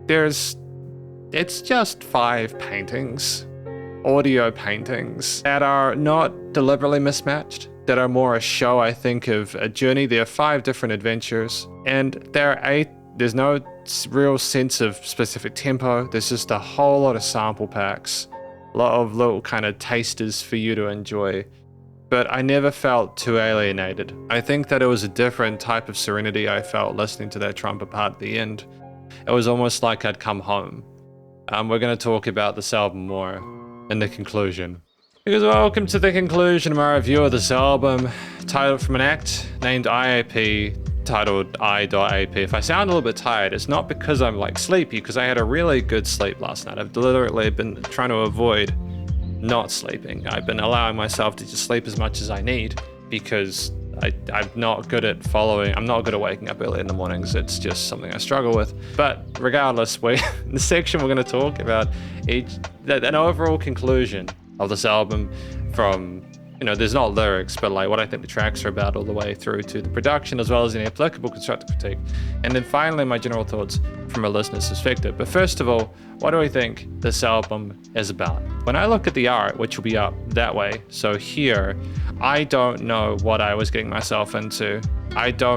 It's just 5 paintings, audio paintings that are not deliberately mismatched, that are more a show, I think, of a journey. There are 5 different adventures, and there's no real sense of specific tempo. There's just a whole lot of sample packs, a lot of little kind of tasters for you to enjoy. But I never felt too alienated. I think that it was a different type of serenity I felt listening to that trumpet part at the end. It was almost like I'd come home. We're going to talk about this album more in the conclusion. Because welcome to the conclusion of my review of this album, titled from an act named I.AP, titled I.AP. If I sound a little bit tired, it's not because I'm like sleepy, because I had a really good sleep last night. I've deliberately been trying to avoid not sleeping. I've been allowing myself to just sleep as much as I need, because I'm not good at waking up early in the mornings. It's just something I struggle with. But regardless, in the section we're going to talk about an overall conclusion of this album, from, you know, there's not lyrics, but like what I think the tracks are about all the way through to the production, as well as any applicable constructive critique. And then finally, my general thoughts from a listener's perspective. But first of all, what do I think this album is about? When I look at the art, which will be up that way, so here, I don't know what I was getting myself into.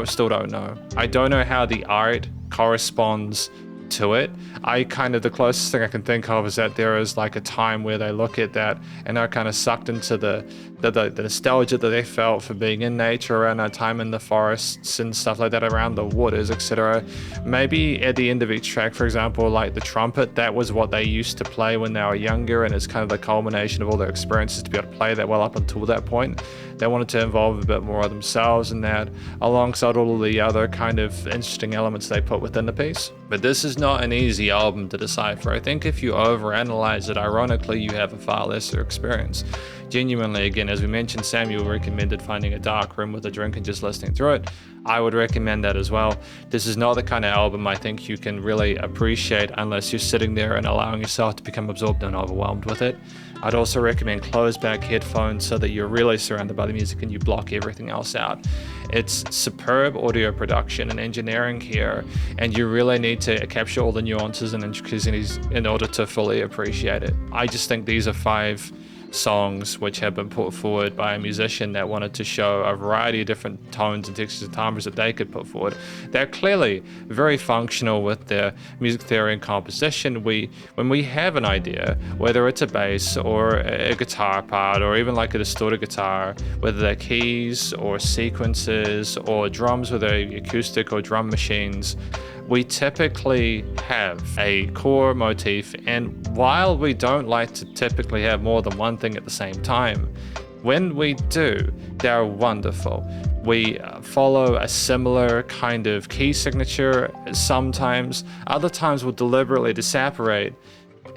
Still don't know. I don't know how the art corresponds to it. The closest thing I can think of is that there is like a time where they look at that and are kind of sucked into the nostalgia that they felt for being in nature around that time, in the forests and stuff like that, around the waters, etc. Maybe at the end of each track, for example, like the trumpet, that was what they used to play when they were younger, and it's kind of the culmination of all their experiences to be able to play that well up until that point. They wanted to involve a bit more of themselves in that, alongside all of the other kind of interesting elements they put within the piece. But this is not an easy album to decipher. I think if you overanalyze it, ironically, you have a far lesser experience. Genuinely, again, as we mentioned, Samuel recommended finding a dark room with a drink and just listening through it. I would recommend that as well. This is not the kind of album I think you can really appreciate unless you're sitting there and allowing yourself to become absorbed and overwhelmed with it. I'd also recommend closed back headphones so that you're really surrounded by the music and you block everything else out. It's superb audio production and engineering here, and you really need to capture all the nuances and intricacies in order to fully appreciate it. I just think these are 5 songs which have been put forward by a musician that wanted to show a variety of different tones and textures and timbres that they could put forward. They're clearly very functional with their music theory and composition. When we have an idea, whether it's a bass or a guitar part or even like a distorted guitar, whether they're keys or sequences or drums with acoustic or drum machines, we typically have a core motif, and while we don't like to typically have more than one thing at the same time, when we do, they're wonderful. We follow a similar kind of key signature sometimes. Other times we'll deliberately disapparate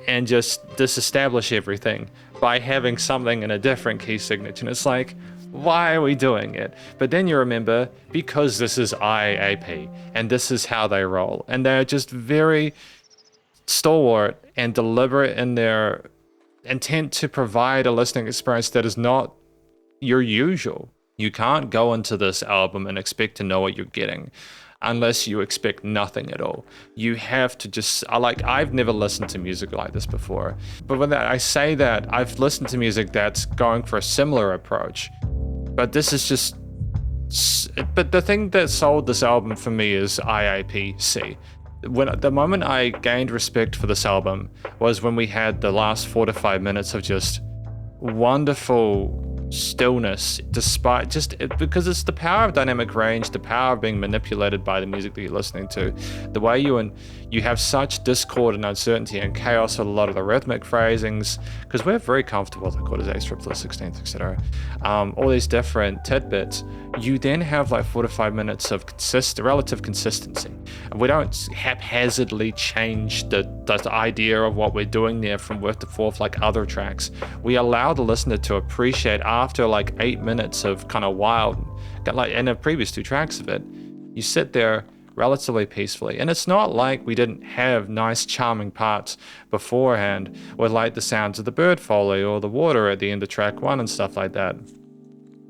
and just disestablish everything by having something in a different key signature. And it's like, why are we doing it? But then you remember, because this is I.AP, and this is how they roll. And they're just very stalwart and deliberate in their intent to provide a listening experience that is not your usual. You can't go into this album and expect to know what you're getting unless you expect nothing at all. You have to just, I've never listened to music like this before. But when I say that, I've listened to music that's going for a similar approach. But this is just, but the thing that sold this album for me is I.AP C. The moment I gained respect for this album was when we had the last 4 to 5 minutes of just wonderful stillness, despite because it's the power of dynamic range, the power of being manipulated by the music that you're listening to, the way you have such discord and uncertainty and chaos with a lot of the rhythmic phrasings, because we're very comfortable with the quarters, eighths, triplets, sixteenths, etc. All these different tidbits. You then have like 4 to 5 minutes of relative consistency. And we don't haphazardly change the idea of what we're doing there from word to fourth like other tracks. We allow the listener to appreciate after like 8 minutes of kind of wild, like in the previous 2 tracks of it, you sit there relatively peacefully. And it's not like we didn't have nice charming parts beforehand with like the sounds of the bird foley or the water at the end of track 1 and stuff like that.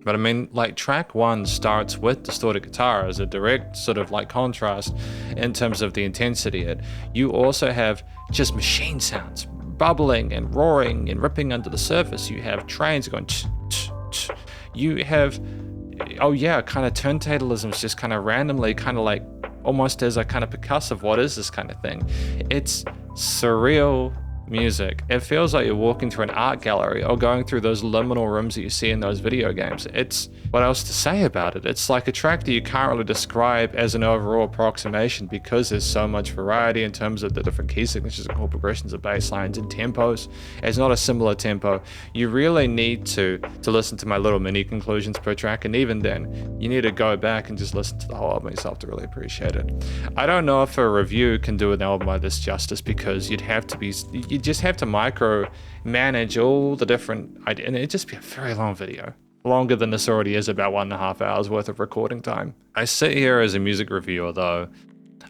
But I mean, like track 1 starts with distorted guitar as a direct sort of like contrast in terms of the intensity. You also have just machine sounds bubbling and roaring and ripping under the surface. You have trains going tch, tch, tch. You have, oh yeah, kind of turntablisms just kind of randomly, kind of like almost as a kind of percussive, what is this kind of thing? It's surreal music. It feels like you're walking through an art gallery or going through those liminal rooms that you see in those video games. It's, what else to say about it? It's like a track that you can't really describe as an overall approximation because there's so much variety in terms of the different key signatures and chord progressions of bass lines and tempos. It's not a similar tempo. You really need to listen to my little mini conclusions per track, and even then, you need to go back and just listen to the whole album yourself to really appreciate it. I don't know if a review can do an album like this justice because you just have to micro manage all the different ideas, and it'd just be a very long video. Longer than this already is, about 1.5 hours worth of recording time. I sit here as a music reviewer though.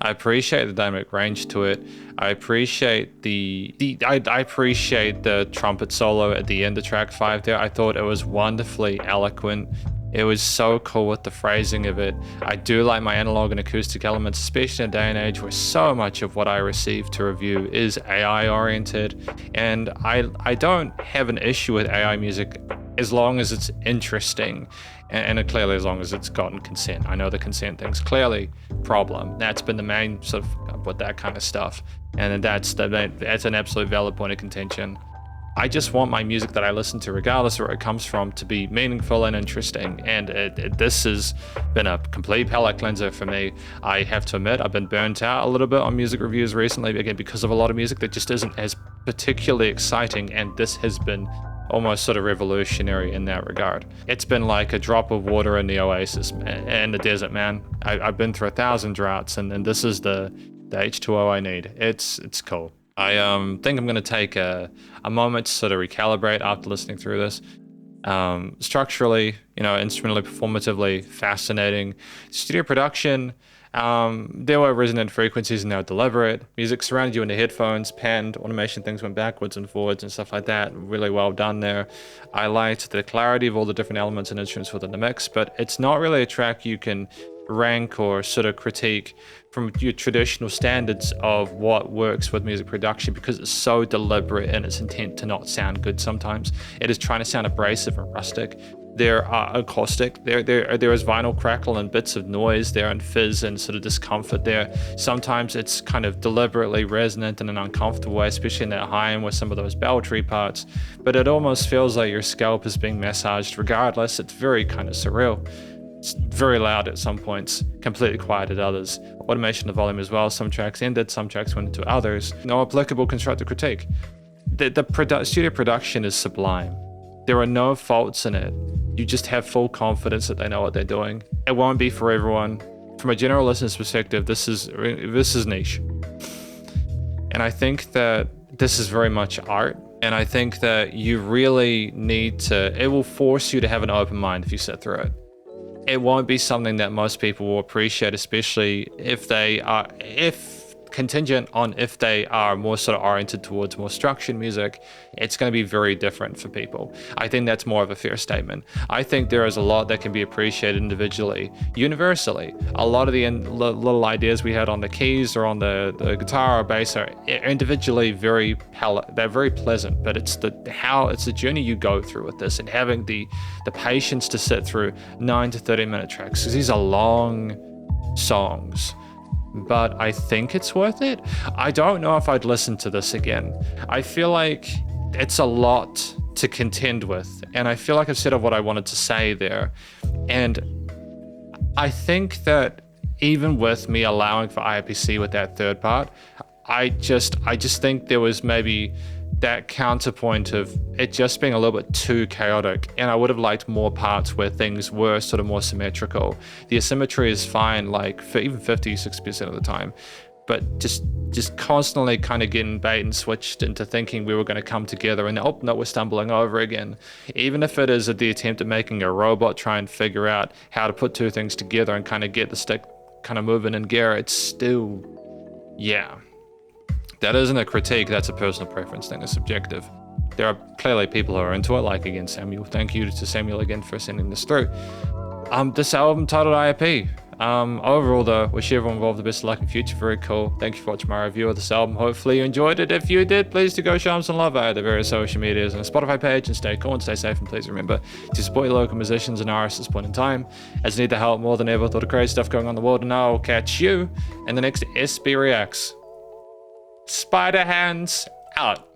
I appreciate the dynamic range to it. I appreciate I appreciate the trumpet solo at the end of track 5 there. I thought it was wonderfully eloquent. It was so cool with the phrasing of it. I do like my analog and acoustic elements, especially in a day and age where so much of what I receive to review is AI oriented. And I don't have an issue with AI music as long as it's interesting and clearly as long as it's gotten consent. I know the consent thing's clearly a problem. That's been the main sort of with that kind of stuff. And that's an absolute valid point of contention. I just want my music that I listen to, regardless of where it comes from, to be meaningful and interesting. And this has been a complete palate cleanser for me. I have to admit, I've been burnt out a little bit on music reviews recently, again, because of a lot of music that just isn't as particularly exciting. And this has been almost sort of revolutionary in that regard. It's been like a drop of water in the oasis and the desert, man. I've been through 1,000 droughts, and this is the H2O I need. It's cool. I think I'm going to take a moment to sort of recalibrate after listening through this. Structurally, instrumentally, performatively, fascinating. Studio production, there were resonant frequencies and they were deliberate. Music surrounded you in the headphones, panned, automation things went backwards and forwards and stuff like that. Really well done there. I liked the clarity of all the different elements and instruments within the mix, but it's not really a track you can rank or sort of critique from your traditional standards of what works with music production because it's so deliberate in its intent to not sound good sometimes. It is trying to sound abrasive and rustic. There are acoustic, there is vinyl crackle and bits of noise there and fizz and sort of discomfort there. Sometimes it's kind of deliberately resonant in an uncomfortable way, especially in that high end with some of those beltry parts, but it almost feels like your scalp is being massaged regardless. It's very kind of surreal. It's very loud at some points, completely quiet at others. Automation of volume as well. Some tracks ended, some tracks went into others. No applicable constructive critique. The studio production is sublime. There are no faults in it. You just have full confidence that they know what they're doing. It won't be for everyone. From a general listener's perspective, this is niche. And I think that this is very much art. And I think that you really need to, it will force you to have an open mind if you sit through it. It won't be something that most people will appreciate, especially if they are more sort of oriented towards more structured music. It's going to be very different for people. I think that's more of a fair statement. I think there is a lot that can be appreciated individually, universally. A lot of the little ideas we had on the keys or on the guitar or bass are individually very pleasant, but it's the journey you go through with this and having the patience to sit through 9 to 30 minute tracks, because these are long songs. But I think it's worth it. I don't know if I'd listen to this again. I feel like it's a lot to contend with. And I feel like I've said what I wanted to say there. And I think that even with me allowing for I.AP C with that third part, I just think there was maybe that counterpoint of it just being a little bit too chaotic, and I would have liked more parts where things were sort of more symmetrical. The asymmetry is fine, like for even 50-60% of the time, but just constantly kind of getting bait and switched into thinking we were going to come together, and oh no, we're stumbling over again. Even if it is the attempt at making a robot try and figure out how to put two things together and kind of get the stick kind of moving in gear, it's still, yeah. That isn't a critique, that's a personal preference thing, it's subjective. There are clearly people who are into it, like again Samuel. Thank you to Samuel again for sending this through. This album titled I.AP. Overall though, wish everyone involved the best of luck in future, very cool. Thank you for watching my review of this album, hopefully you enjoyed it. If you did, please do go show them some love via the various social medias and a Spotify page, and stay cool and stay safe, and please remember to support your local musicians and artists at this point in time, as they need the help more than ever with all the crazy stuff going on in the world, and I'll catch you in the next SB Reacts. Spiderhands out.